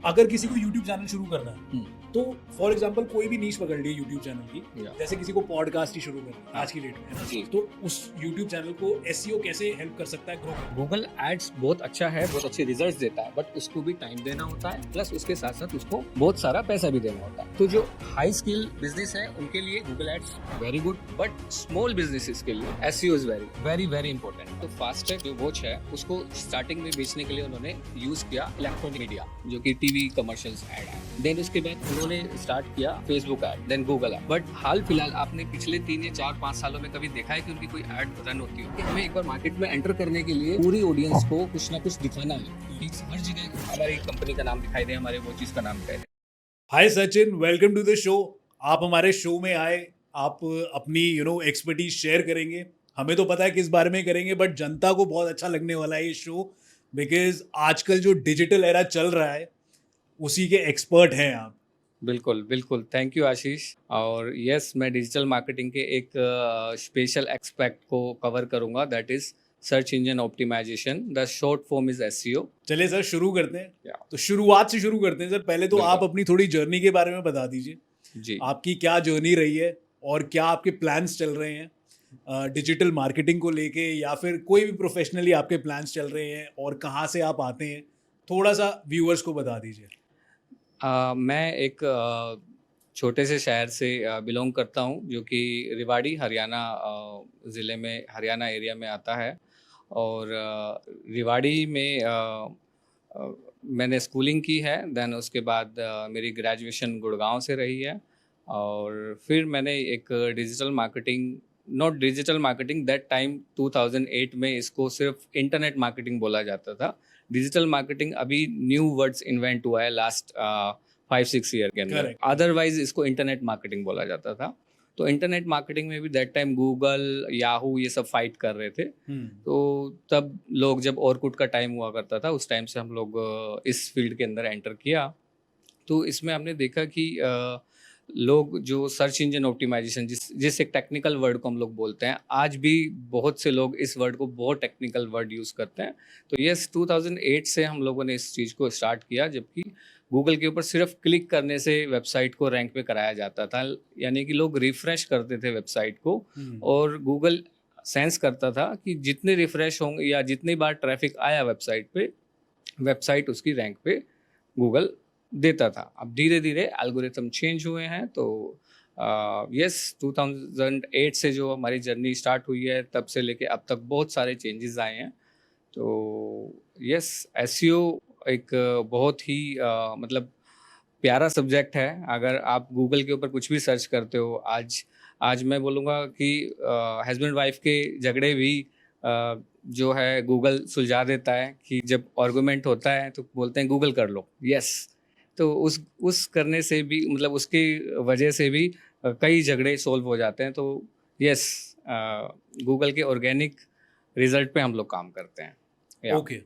अगर किसी को यूट्यूब चैनल शुरू करना है हम्म, तो फॉर एग्जांपल कोई भी नीश पकड़ ली यूट्यूब चैनल की, या जैसे किसी को पॉडकास्ट ही शुरू करना है हाँ, आज की डेट में, है ना? जी। तो उस यूट्यूब चैनल को एसईओ कैसे हेल्प कर सकता है ग्रो करने गूगल एड्स बहुत अच्छा है, बहुत अच्छे रिजल्ट्स देता है, बट उसको भी टाइम देना होता है, प्लस उसके साथ साथ उसको बहुत सारा पैसा भी देना होता है। तो जो हाई स्किल बिजनेस है उनके लिए Google ads very good, but small businesses के लिए SEO is very very very important. तो फास्टैग जो वॉच है उसको स्टार्टिंग में बेचने के लिए उन्होंने यूज किया इलेक्ट्रॉनिक मीडिया, जो कि टीवी कमर्शियल्स एड है। देन उसके बाद उन्होंने स्टार्ट किया Facebook ad, then Google ad. But हाल फिलहाल आपने पिछले 3 या 4-5 सालों में कभी देखा है कि उनकी कोई ऐड रन होती है? कि हमें एक बार मार्केट में एंटर करने के लिए पूरी ऑडियंस को कुछ ना कुछ दिखाना है कि हर जगह हमारी कंपनी का नाम दिखाई दे, हमारे वो चीज का नाम दिखाई दे। Hi Sachin, welcome to the show. आप हमारे शो में आए, आप अपनी एक्सपर्टीज शेयर करेंगे। हमें तो पता है किस बारे में करेंगे, बट जनता को बहुत अच्छा लगने वाला है ये शो, बिकॉज आजकल जो डिजिटल एरा चल रहा है उसी के एक्सपर्ट हैं आप। बिल्कुल बिल्कुल, थैंक यू आशीष। और यस, मैं डिजिटल मार्केटिंग के एक स्पेशल एक्सपेक्ट को कवर करूंगा, that is search engine optimization. The short form is SEO. चलिए सर, शुरू करते हैं। या तो शुरुआत से शुरू करते हैं सर। पहले तो आप बिल्कुल अपनी थोड़ी जर्नी के बारे में बता दीजिए। जी। आपकी क्या जर्नी रही है और क्या आपके प्लान्स चल रहे हैं डिजिटल मार्केटिंग को लेके, या फिर कोई भी प्रोफेशनली आपके प्लान्स चल रहे हैं और कहाँ से आप आते हैं, थोड़ा सा व्यूअर्स को बता दीजिए। मैं एक छोटे से शहर से बिलोंग करता हूँ, जो कि रेवाड़ी हरियाणा ज़िले में, हरियाणा एरिया में आता है। और रेवाड़ी में मैंने स्कूलिंग की है। देन उसके बाद मेरी ग्रेजुएशन गुड़गांव से रही है। और फिर मैंने एक digital marketing, not digital marketing, that time 2008 में इसको सिर्फ इंटरनेट मार्केटिंग बोला जाता था। डिजिटल मार्केटिंग अभी न्यू वर्ड्स इन्वेंट हुआ है लास्ट 5-6 ईयर के अंदर। करेक्ट। अदरवाइज इसको इंटरनेट मार्केटिंग बोला जाता था। तो इंटरनेट मार्केटिंग में भी दैट टाइम गूगल, याहू ये सब फाइट कर रहे थे। तो तब लोग, जब ऑरकुट का टाइम हुआ करता था, उस टाइम से हम लोग इस फील्ड के अंदर एंटर किया। तो इसमें हमने देखा कि लोग जो सर्च इंजन ऑप्टिमाइजेशन, जिस एक टेक्निकल वर्ड को हम लोग बोलते हैं, आज भी बहुत से लोग इस वर्ड को बहुत टेक्निकल वर्ड यूज़ करते हैं। तो यस, 2008 से हम लोगों ने इस चीज़ को स्टार्ट किया, जबकि गूगल के ऊपर सिर्फ क्लिक करने से वेबसाइट को रैंक पे कराया जाता था। यानी कि लोग रिफ्रेश करते थे वेबसाइट को, और गूगल सेंस करता था कि जितने रिफ्रेश होंगे या जितनी बार ट्रैफिक आया वेबसाइट पे, वेबसाइट उसकी रैंक पे गूगल देता था। अब धीरे धीरे एल्गोरिथम चेंज हुए हैं। तो यस, 2008 से जो हमारी जर्नी स्टार्ट हुई है, तब से लेके अब तक बहुत सारे चेंजेस आए हैं। तो यस, एसईओ एक बहुत ही मतलब प्यारा सब्जेक्ट है। अगर आप गूगल के ऊपर कुछ भी सर्च करते हो, आज आज मैं बोलूँगा कि हस्बैंड वाइफ के झगड़े भी जो है गूगल सुलझा देता है। कि जब आर्गुमेंट होता है तो बोलते हैं गूगल कर लो, यस। तो उस करने से भी, मतलब उसकी वजह से भी कई झगड़े सॉल्व हो जाते हैं। तो यस, गूगल के ऑर्गेनिक रिजल्ट पे हम लोग काम करते हैं। या ओके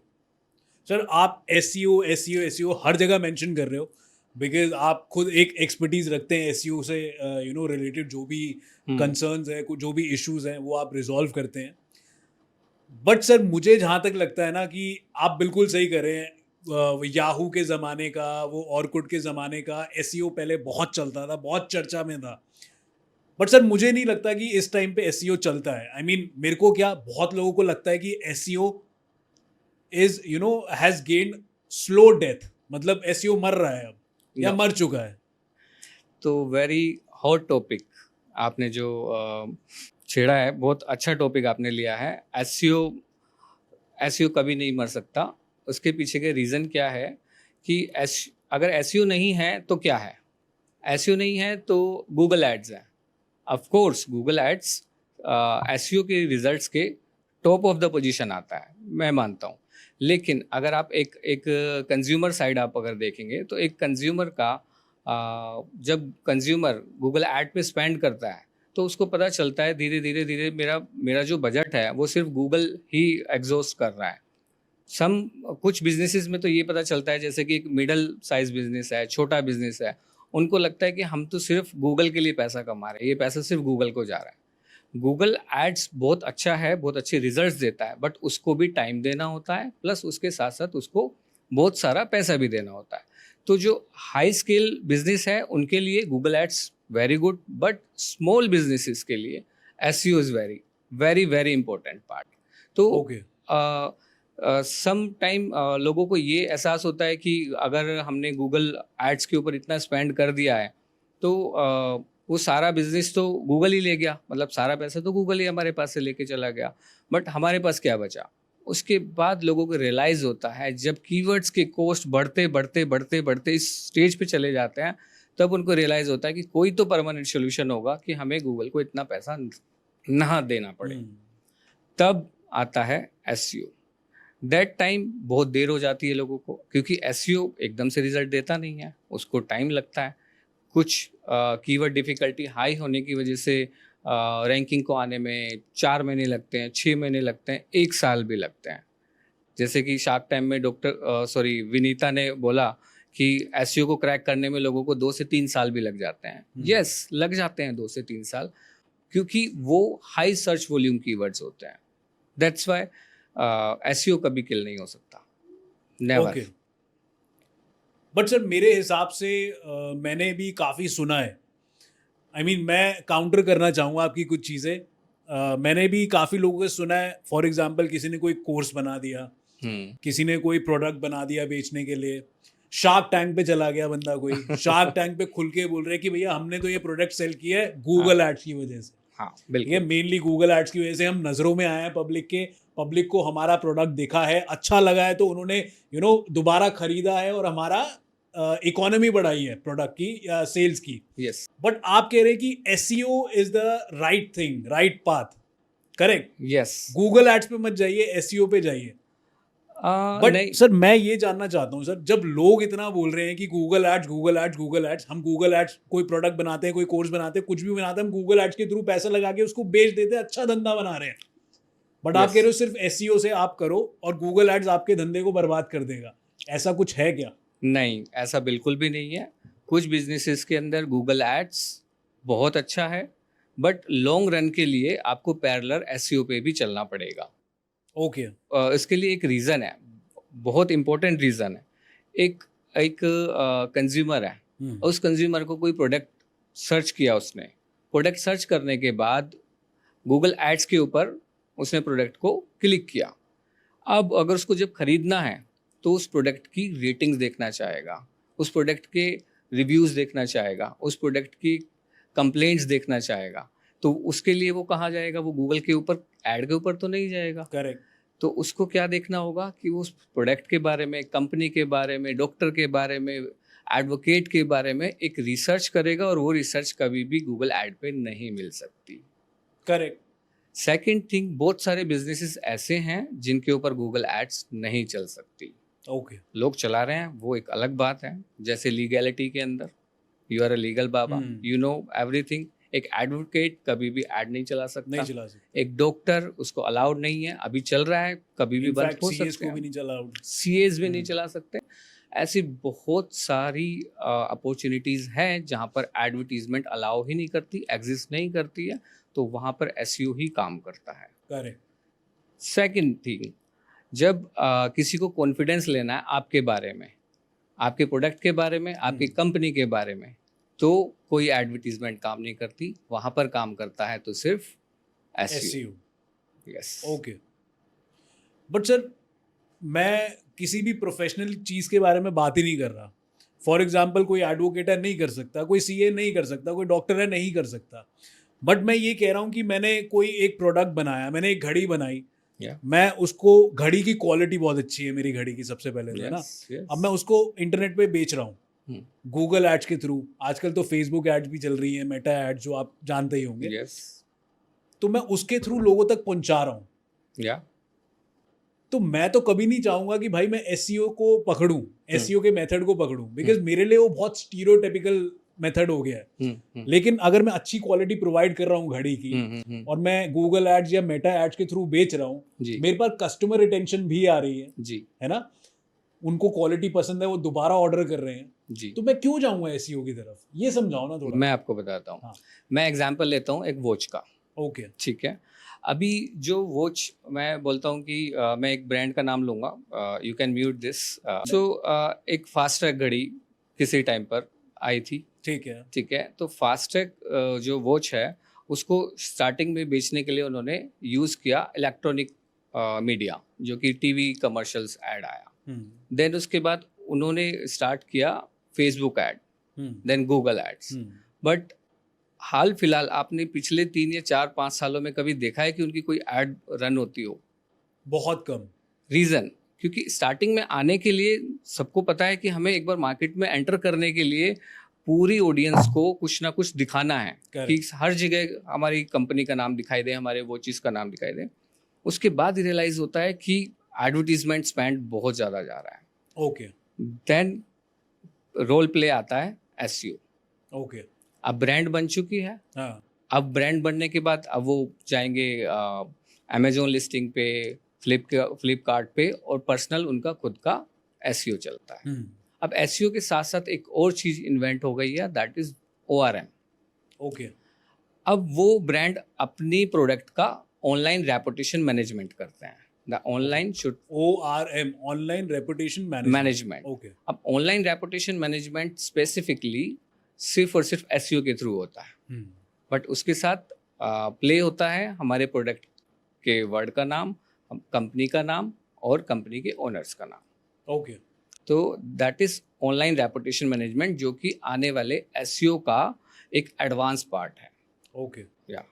सर, आप एसईओ एसईओ एसईओ हर जगह मेंशन कर रहे हो, बिकॉज आप खुद एक एक्सपर्टीज रखते हैं एसईओ से रिलेटेड। जो भी कंसर्न्स है, जो भी इश्यूज हैं, वो आप रिजॉल्व करते हैं। बट सर, मुझे जहाँ तक लगता है ना कि आप बिल्कुल सही कर रहे हैं। याहू के ज़माने का, वो ऑरकुट के ज़माने का एसईओ पहले बहुत चलता था, बहुत चर्चा में था। बट सर, मुझे नहीं लगता कि इस टाइम पे एसईओ चलता है। आई मीन, मेरे को क्या, बहुत लोगों को लगता है कि SEO is has gained slow death. मतलब एसईओ मर रहा है अब, या नो, मर चुका है। तो वेरी हॉट टॉपिक आपने जो छेड़ा है, बहुत अच्छा टॉपिक आपने लिया है। एसईओ एसईओ कभी नहीं मर सकता। उसके पीछे के रीज़न क्या है कि अगर एसईओ नहीं है तो क्या है? एसईओ नहीं है तो गूगल एड्स है। Of course Google ads SEO के रिजल्ट्स के टॉप ऑफ द पोजीशन आता है, मैं मानता हूँ। लेकिन अगर आप एक एक कंज्यूमर साइड आप अगर देखेंगे, तो एक कंज्यूमर का जब कंज्यूमर गूगल ऐड पे स्पेंड करता है, तो उसको पता चलता है धीरे धीरे धीरे, मेरा मेरा जो बजट है वो सिर्फ गूगल ही एग्जॉस्ट कर रहा है। सम कुछ बिजनेसेस में तो ये पता चलता है, जैसे कि एक मिडल साइज बिजनेस है, छोटा बिजनेस है, उनको लगता है कि हम तो सिर्फ गूगल के लिए पैसा कमा रहे हैं, ये पैसा सिर्फ गूगल को जा रहा है। गूगल एड्स बहुत अच्छा है, बहुत अच्छे रिजल्ट्स देता है, बट उसको भी टाइम देना होता है, प्लस उसके साथ साथ उसको बहुत सारा पैसा भी देना होता है। तो जो हाई स्केल बिजनेस है उनके लिए Google ads very good, but small businesses के लिए SEO is very very very important part. तो ओके सम टाइम लोगों को ये एहसास होता है कि अगर हमने गूगल एड्स के ऊपर इतना स्पेंड कर दिया है तो वो सारा बिजनेस तो गूगल ही ले गया, मतलब सारा पैसा तो गूगल ही हमारे पास से लेके चला गया, बट हमारे पास क्या बचा। उसके बाद लोगों को रियलाइज होता है जब कीवर्ड्स के कॉस्ट बढ़ते बढ़ते बढ़ते बढ़ते इस स्टेज पे चले जाते हैं, तब उनको रियलाइज होता है कि कोई तो परमानेंट सोल्यूशन होगा कि हमें गूगल को इतना पैसा ना देना पड़े। तब आता है एसईओ। दैट टाइम बहुत देर हो जाती है लोगों को, क्योंकि एसईओ एकदम से रिजल्ट देता नहीं है, उसको टाइम लगता है। कुछ कीवर्ड डिफ़िकल्टी हाई होने की वजह से रैंकिंग को आने में 4 महीने लगते हैं, 6 महीने लगते हैं, 1 साल भी लगते हैं। जैसे कि शार्क टाइम में विनीता ने बोला कि एसईओ को क्रैक करने में लोगों को 2 से 3 साल भी लग जाते हैं। यस, लग जाते हैं 2 से 3 साल, क्योंकि वो हाई सर्च वॉल्यूम कीवर्ड्स होते हैं। दैट्स व्हाई एसईओ कभी किल नहीं हो सकता, नेवर। ओके बट सर मेरे हिसाब से मैंने भी काफ़ी सुना है, आई मीन मैं काउंटर करना चाहूँगा आपकी कुछ चीज़ें। मैंने भी काफ़ी लोगों से सुना है, फॉर एग्जांपल किसी ने कोई कोर्स बना दिया, किसी ने कोई प्रोडक्ट बना दिया बेचने के लिए, शार्क टैंक पे चला गया बंदा कोई, शार्क टैंक पे खुल के बोल रहे हैं कि भैया हमने तो ये प्रोडक्ट सेल किया है गूगल एड्स की वजह से। हाँ ये बिल्कुल, मेनली गूगल एड्स की वजह से हम नज़रों में आए हैं पब्लिक के, पब्लिक को हमारा प्रोडक्ट दिखा है, अच्छा लगा है, तो उन्होंने दोबारा खरीदा है और हमारा इकोनॉमी बढ़ाई है प्रोडक्ट की या सेल्स की। यस बट आप कह रहे हैं कि SEO is the right thing, right path, correct. Yes. Google ads पे मत जाइए, एसईओ पे जाइए। बट नहीं, सर मैं ये जानना चाहता हूँ सर, जब लोग इतना बोल रहे हैं कि Google ads Google ads Google ads, हम गूगल एड्स कोई प्रोडक्ट बनाते हैं, कोई कोर्स बनाते हैं, कुछ भी बनाते हैं, हम गूगल एड्स के थ्रू पैसा लगा के उसको बेच देते हैं, अच्छा धंधा बना रहे हैं। बट आप Yes. कह रहे हो सिर्फ एसईओ से आप करो और गूगल एड्स आपके धंधे को बर्बाद कर देगा, ऐसा कुछ है क्या? नहीं, ऐसा बिल्कुल भी नहीं है। कुछ बिजनेसेस के अंदर गूगल एड्स बहुत अच्छा है, बट लॉन्ग रन के लिए आपको पैरेलल एसईओ पे भी चलना पड़ेगा। ओके इसके लिए एक रीज़न है, बहुत इंपॉर्टेंट रीज़न है। एक एक कंज्यूमर है, उस कंज्यूमर को कोई प्रोडक्ट सर्च किया, उसने प्रोडक्ट सर्च करने के बाद गूगल एड्स के ऊपर उसने प्रोडक्ट को क्लिक किया। अब अगर उसको जब खरीदना है तो उस प्रोडक्ट की रेटिंग्स देखना चाहेगा, उस प्रोडक्ट के रिव्यूज़ देखना चाहेगा, उस प्रोडक्ट की कंप्लेंट्स देखना चाहेगा। तो उसके लिए वो कहाँ जाएगा? वो गूगल के ऊपर, ऐड के ऊपर तो नहीं जाएगा। करेक्ट। तो उसको क्या देखना होगा कि वो उस प्रोडक्ट के बारे में, कंपनी के बारे में, डॉक्टर के बारे में, एडवोकेट के बारे में एक रिसर्च करेगा, और वो रिसर्च कभी भी गूगल ऐड पे नहीं मिल सकती। करेक्ट। सेकंड थिंग, बहुत सारे बिजनेसेस ऐसे हैं जिनके ऊपर गूगल एड्स नहीं चल सकती। ओके लोग चला रहे हैं, वो एक अलग बात है। जैसे लीगैलिटी के अंदर, यू आर अ लीगल बाबा, यू नो एवरीथिंग। एक एडवोकेट कभी भी ऐड नहीं चला सकता, नहीं चला सकते। एक डॉक्टर, उसको अलाउड नहीं है, अभी चल रहा है, कभी भी बंद हो सीएस सकते को भी हैं, नहीं चला आउट। सीएस भी नहीं चला सकते। ऐसी बहुत सारी अपॉर्चुनिटीज़ हैं जहाँ पर एडवर्टीजमेंट अलाउ ही नहीं करती, एग्जिस्ट नहीं करती है, तो वहाँ पर एसईओ ही काम करता है। करेक्ट। सेकंड थिंग, जब किसी को कॉन्फिडेंस लेना है आपके बारे में, आपके प्रोडक्ट के बारे में, आपकी कंपनी के बारे में, तो कोई एडवर्टीजमेंट काम नहीं करती, वहाँ पर काम करता है तो सिर्फ SEO. Yes. Okay but sir मैं किसी भी प्रोफेशनल चीज़ के बारे में बात ही नहीं कर रहा। फॉर एग्जाम्पल कोई एडवोकेट है, नहीं कर सकता, कोई सीए नहीं कर सकता, कोई डॉक्टर है, नहीं कर सकता। बट मैं ये कह रहा हूँ कि मैंने कोई एक प्रोडक्ट बनाया, मैंने एक घड़ी बनाई, मैं उसको, घड़ी की क्वालिटी बहुत अच्छी है मेरी घड़ी की, सबसे पहले तो है ना। अब मैं उसको इंटरनेट पे बेच रहा हूँ गूगल एड्स के थ्रू, आजकल तो फेसबुक एड्स भी चल रही है, मेटा एड्स जो आप जानते ही होंगे। तो मैं उसके थ्रू लोगों तक पहुंचा रहा हूँ। तो मैं तो कभी नहीं चाहूंगा कि भाई मैं एसईओ को पकड़ूं, एसईओ के मेथड को पकड़ूं, बिकॉज मेरे लिए वो बहुत स्टीरियोटाइपिकल मेथड हो गया है। लेकिन अगर मैं अच्छी क्वालिटी प्रोवाइड कर रहा हूँ घड़ी की, और मैं गूगल एड्स या मेटा एड्स के थ्रू बेच रहा हूँ, मेरे पास कस्टमर रिटेंशन भी आ रही है जी, है ना, उनको क्वालिटी पसंद है, वो दोबारा ऑर्डर कर रहे हैं जी, तो मैं क्यों जाऊंगा एसईओ की तरफ? ये समझाओ ना थोड़ा। मैं आपको बताता हूँ। मैं एग्जांपल लेता हूँ एक वॉच का। ओके ठीक है। अभी जो वॉच, मैं बोलता हूँ कि मैं एक ब्रांड का नाम लूँगा, यू कैन म्यूट दिस। सो एक फास्ट ट्रैक घड़ी किसी टाइम पर आई थी, ठीक है। ठीक है। तो फास्टैग जो वॉच है उसको स्टार्टिंग में बेचने के लिए उन्होंने यूज़ किया इलेक्ट्रॉनिक मीडिया, जो कि टीवी कमर्शियल्स ऐड आया। देन उसके बाद उन्होंने स्टार्ट किया Facebook ad, then Google ads. But हाल फिलहाल आपने पिछले 3 या 4-5 सालों में कभी देखा है कि उनकी कोई ऐड रन होती हो? बहुत कम। रीज़न, क्योंकि स्टार्टिंग में आने के लिए सबको पता है कि हमें एक बार मार्केट में एंटर करने के लिए पूरी ऑडियंस को कुछ ना कुछ दिखाना है कि हर जगह हमारी कंपनी का नाम दिखाई दे, हमारे वो चीज़ का नाम दिखाई दे। उसके बाद रियलाइज होता है कि एडवर्टीजमेंट स्पेंड बहुत ज़्यादा जा रहा है। ओके। देन रोल प्ले आता है एसईओ। ओके। अब ब्रांड बन चुकी है। हाँ। अब ब्रांड बनने के बाद अब वो जाएंगे अमेजोन लिस्टिंग पे, फ्लिपकार्ट पे, और पर्सनल उनका खुद का एसईओ चलता है। अब एसईओ के साथ साथ एक और चीज़ इन्वेंट हो गई है, दैट इज ORM। ओके। अब वो ब्रांड अपनी प्रोडक्ट का ऑनलाइन रेपुटेशन मैनेजमेंट करते हैं। The online should ORM, online reputation management. Okay. अब ऑनलाइन रेपुटेशन मैनेजमेंट स्पेसिफिकली सिर्फ और सिर्फ एसईओ के थ्रू होता है, बट उसके साथ प्ले होता है हमारे प्रोडक्ट के वर्ड का नाम, कंपनी का नाम और कंपनी के ओनर्स का नाम। ओके। तो that is online reputation management, जो कि आने वाले एसईओ का एक एडवांस पार्ट है। ओके। या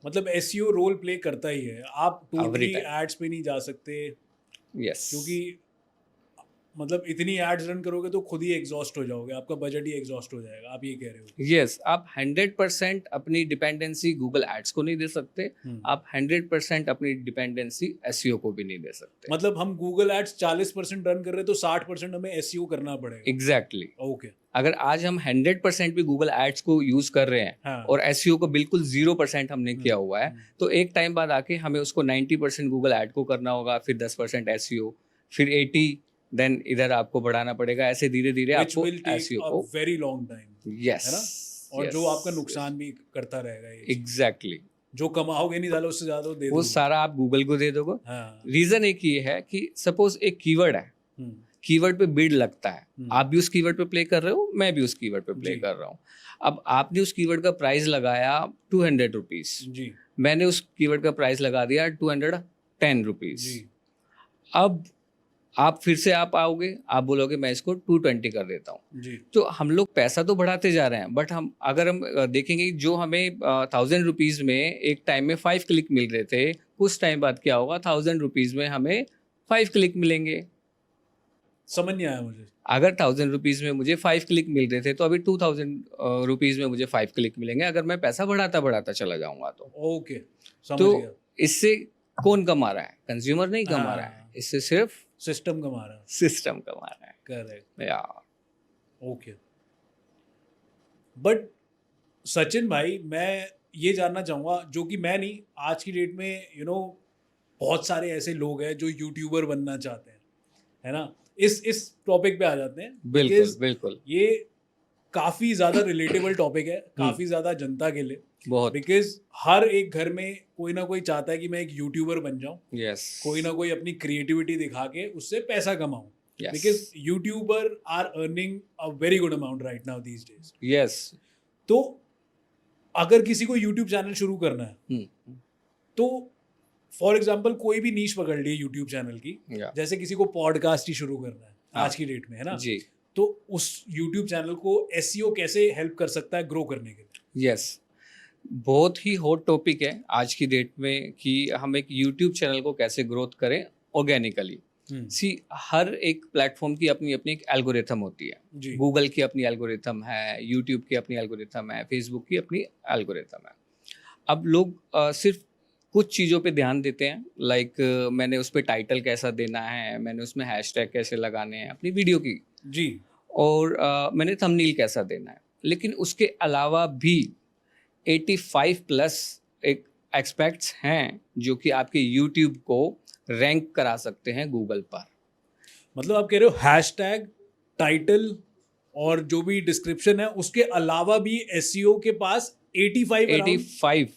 मतलब एसईओ रोल प्ले करता ही है। आप टोटली time. एड्स पे नहीं जा सकते, यस, क्योंकि मतलब इतनी एड्स रन करोगे तो खुद ही एग्जॉस्ट हो जाओगे, आपका बजट ही एग्जॉस्ट हो जाएगा, आप ये कह रहे हो? यस, आप 100% अपनी डिपेंडेंसी गूगल एड्स को नहीं दे सकते, आप 100% अपनी डिपेंडेंसी एसईओ को भी नहीं दे सकते। मतलब हम गूगल एड्स 40% रन कर रहे हैं तो 60% हमें एसईओ करना पड़ेगा। एग्जैक्टली। ओके। अगर आज हम 100% भी गूगल एड्स को यूज कर रहे हैं, हाँ। और एसईओ को बिल्कुल 0% हमने किया हुआ है, तो एक टाइम बाद आके हमें उसको 90% गूगल एड को करना होगा, फिर 10% एसईओ, फिर 80, देन इधर आपको बढ़ाना पड़ेगा। ऐसे धीरे धीरे आपको एसईओ को वेरी लॉन्ग टाइम, यस, है ना? और जो आपका नुकसान भी करता रहेगा ये। एग्जैक्टली। जो कमाओगे नहीं सालों उससे ज्यादा दे वो दोगे। सारा आप गूगल को दे दोगे। हाँ। रीजन एक ये है कि सपोज एक कीवर्ड है, कीवर्ड पे बिड लगता है, आप भी उस कीवर्ड पे प्ले कर रहे हो, मैं भी उस कीवर्ड पे प्ले कर रहा हूँ। अब आपने उस कीवर्ड का प्राइस लगाया 200 रुपीज, मैंने उस कीवर्ड का प्राइस लगा दिया 210 रुपीज। अब आप फिर से आप आओगे, आप बोलोगे मैं इसको 220 कर देता हूँ। तो हम लोग पैसा तो बढ़ाते जा रहे हैं, बट हम देखेंगे जो हमें 1000 रुपीज में एक टाइम में 5 क्लिक मिल रहे थे, कुछ टाइम बाद क्या होगा, 1000 रुपीज में हमें 5 क्लिक मिलेंगे। समझ नहीं आया मुझे। अगर 1000 रुपीज में मुझे 5 क्लिक मिल रहे थे, तो अभी 2000 रुपीज में मुझे 5 क्लिक मिलेंगे, अगर मैं पैसा बढ़ाता बढ़ाता चला जाऊंगा तो। ओके, समझ तो गया। इससे कौन कमा रहा है? कंज्यूमर नहीं कमा रहा है, इससे सिर्फ सिस्टम कमा रहा है। सिस्टम कमा रहा है। करेक्ट। या ओके। बट सचिन भाई, मैं ये जानना चाहूँगा, जो कि मैं नहीं, आज की डेट में बहुत सारे ऐसे लोग हैं जो यूट्यूबर बनना चाहते हैं, है ना? इस टॉपिक पे आ जाते हैं। बिल्कुल बिल्कुल। ये काफ़ी ज़्यादा रिलेटेबल टॉपिक है, काफ़ी ज़्यादा जनता के लिए, बहुत। बिकॉज हर एक घर में कोई ना कोई चाहता है कि मैं एक यूट्यूबर बन जाऊं। यस। कोई ना कोई अपनी क्रिएटिविटी दिखा के उससे पैसा कमाऊं, because YouTuber are earning a very good amount right now these days. Yes. तो अगर किसी को यूट्यूब चैनल शुरू करना है, तो फॉर एग्जाम्पल कोई भी नीश पकड़ लिए यूट्यूब चैनल की, जैसे किसी को पॉडकास्ट ही शुरू करना है आज की डेट में, है ना जी, तो उस यूट्यूब चैनल को एसईओ कैसे हेल्प कर सकता है ग्रो करने के लिए? यस, बहुत ही हॉट टॉपिक है आज की डेट में कि हम एक यूट्यूब चैनल को कैसे ग्रोथ करें ऑर्गेनिकली। सी, हर एक प्लेटफॉर्म की अपनी अपनी एक एल्गोरिथम होती है। गूगल की अपनी एल्गोरिथम है, यूट्यूब की अपनी एल्गोरिथम है, फेसबुक की अपनी एल्गोरिथम है। अब लोग सिर्फ कुछ चीज़ों पे ध्यान देते हैं, लाइक मैंने उस पर टाइटल कैसा देना है, मैंने उसमें हैशटैग कैसे लगाने हैं अपनी वीडियो की जी, और मैंने थंबनेल कैसा देना है। लेकिन उसके अलावा भी 85 प्लस एक एस्पेक्ट्स हैं जो कि आपके यूट्यूब को रैंक करा सकते हैं गूगल पर। मतलब आप कह रहे हो हैशटैग, टाइटल और जो भी डिस्क्रिप्शन है, उसके अलावा भी एसईओ के पास 85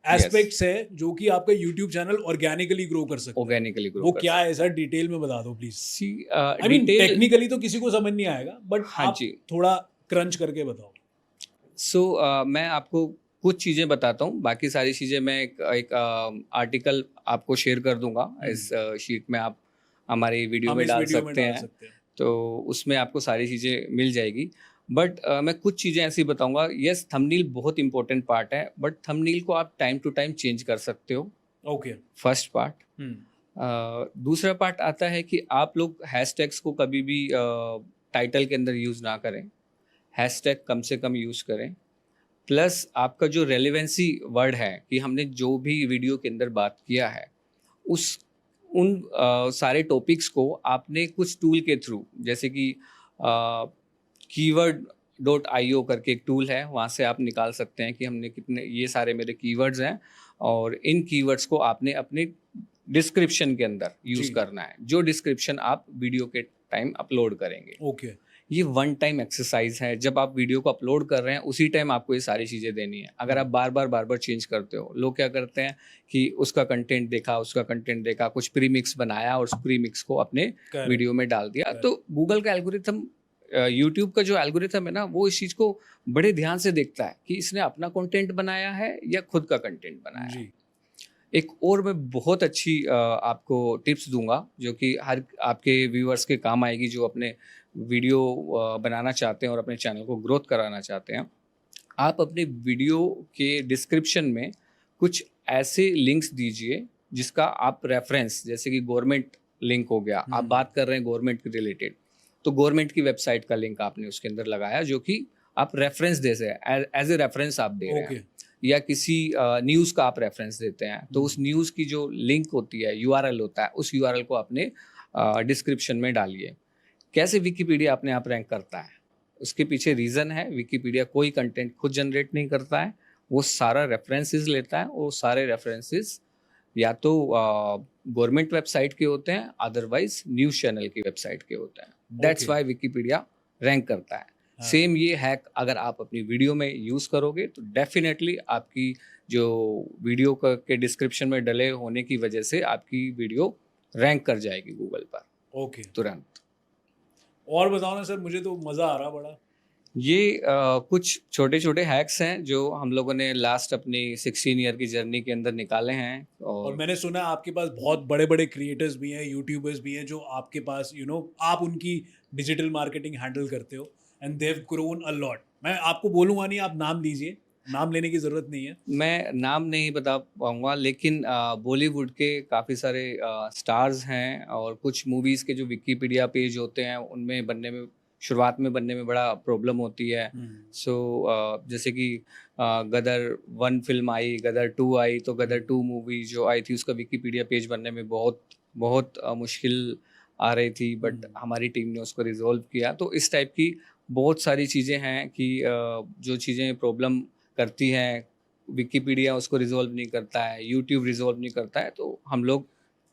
एस्पेक्ट्स है जो कि आपका यूट्यूब चैनल ऑर्गेनिकली ग्रो कर सकता है, ऑर्गेनिकली ग्रो वो कर क्या सकते है सर? डिटेल में बता दो please. See I mean detail. Technically तो किसी को समझ नहीं आएगा, बट हाँ आप जी। थोड़ा क्रंच करके बताओ। सो मैं आपको कुछ चीज़ें बताता हूँ, बाकी सारी चीज़ें मैं एक आर्टिकल आपको शेयर कर दूंगा इस शीट में, आप हमारी वीडियो हम में इस डाल वीडियो में सकते डाल हैं, सकते हैं। तो उसमें आपको सारी चीज़ें मिल जाएगी। बट मैं कुछ चीज़ें ऐसी बताऊंगा। यस, थंबनेल बहुत इंपॉर्टेंट पार्ट है, बट थंबनेल को आप टाइम टू टाइम चेंज कर सकते हो, ओके। First part. दूसरा पार्ट आता है कि आप लोग हैशटैग्स को कभी भी टाइटल के अंदर यूज़ ना करें, हैशटैग कम से कम यूज़ करें। प्लस आपका जो रेलेवेंसी वर्ड है कि हमने जो भी वीडियो के अंदर बात किया है, उस उन सारे टॉपिक्स को आपने कुछ टूल के थ्रू, जैसे कि कीवर्ड डॉट IO करके एक टूल है, वहाँ से आप निकाल सकते हैं कि हमने कितने, ये सारे मेरे कीवर्ड्स हैं और इन कीवर्ड्स को आपने अपने डिस्क्रिप्शन के अंदर यूज़ जी। करना है, जो डिस्क्रिप्शन आप वीडियो के टाइम अपलोड करेंगे। ओके। ये वन टाइम एक्सरसाइज है, जब आप वीडियो को अपलोड कर रहे हैं उसी टाइम आपको ये सारी चीज़ें देनी है। अगर आप बार बार चेंज करते हो, लोग क्या करते हैं कि उसका कंटेंट देखा, कुछ प्रीमिक्स बनाया और उस प्रीमिक्स को अपने Correct. वीडियो में डाल दिया। Correct. तो गूगल का एल्गोरिथम, यूट्यूब का जो एल्गोरिथम है ना, वो इस चीज़ को बड़े ध्यान से देखता है कि इसने अपना कंटेंट बनाया है या खुद का कंटेंट बनाया है। जी। एक और मैं बहुत अच्छी आपको टिप्स दूंगा जो कि हर आपके व्यूअर्स के काम आएगी, जो अपने वीडियो बनाना चाहते हैं और अपने चैनल को ग्रोथ कराना चाहते हैं। आप अपने वीडियो के डिस्क्रिप्शन में कुछ ऐसे लिंक्स दीजिए जिसका आप रेफरेंस, जैसे कि गवर्नमेंट लिंक हो गया, आप बात कर रहे हैं गवर्नमेंट के रिलेटेड, तो गवर्नमेंट की वेबसाइट का लिंक आपने उसके अंदर लगाया, जो कि आप रेफरेंस दे से एज ए रेफरेंस आप दे रहे ओके। हैं। या किसी न्यूज़ का आप रेफरेंस देते हैं, तो उस न्यूज़ की जो लिंक होती है, URL होता है, उस URL को आपने डिस्क्रिप्शन में डालिए। कैसे विकिपीडिया अपने आप रैंक करता है, उसके पीछे रीज़न है, विकिपीडिया कोई कंटेंट खुद जनरेट नहीं करता है, वो सारा रेफरेंसेस लेता है। वो सारे रेफरेंसेस या तो गवर्नमेंट वेबसाइट के होते हैं, अदरवाइज न्यूज़ चैनल की वेबसाइट के होते हैं। That's Okay. Why Wikipedia rank करता है। हाँ। सेम ये हैक अगर आप अपनी वीडियो में यूज़ करोगे तो डेफिनेटली आपकी जो वीडियो के डिस्क्रिप्शन में डले होने की वजह से आपकी वीडियो रैंक कर जाएगी गूगल पर ओके। तुरंत। और बताओ ना सर, मुझे तो मजा आ रहा बड़ा। ये कुछ छोटे छोटे हैक्स हैं जो हम लोगों ने लास्ट अपनी 16 ईयर की जर्नी के अंदर निकाले हैं। और और मैंने सुना आपके पास बहुत बड़े बड़े क्रिएटर्स भी हैं, यूट्यूबर्स भी हैं, जो आपके पास आप उनकी डिजिटल मार्केटिंग हैंडल करते हो, and they have grown a lot. मैं आपको बोलूँगा नहीं, आप नाम लीजिए, नाम लेने की ज़रूरत नहीं है। मैं नाम नहीं बता पाऊंगा, लेकिन बॉलीवुड के काफ़ी सारे स्टार्स हैं और कुछ मूवीज़ के जो विकिपीडिया पेज होते हैं उनमें बनने में, शुरुआत में बनने में बड़ा प्रॉब्लम होती है। सो जैसे कि गदर 1 फिल्म आई, गदर 2 आई, तो गदर 2 मूवी जो आई थी उसका विकिपीडिया पेज बनने में बहुत बहुत मुश्किल आ रही थी, बट हमारी टीम ने उसको रिजॉल्व किया। तो इस टाइप की बहुत सारी चीज़ें हैं कि जो चीज़ें प्रॉब्लम करती हैं, विकिपीडिया उसको रिजॉल्व नहीं करता है, यूट्यूब रिजॉल्व नहीं करता है, तो हम लोग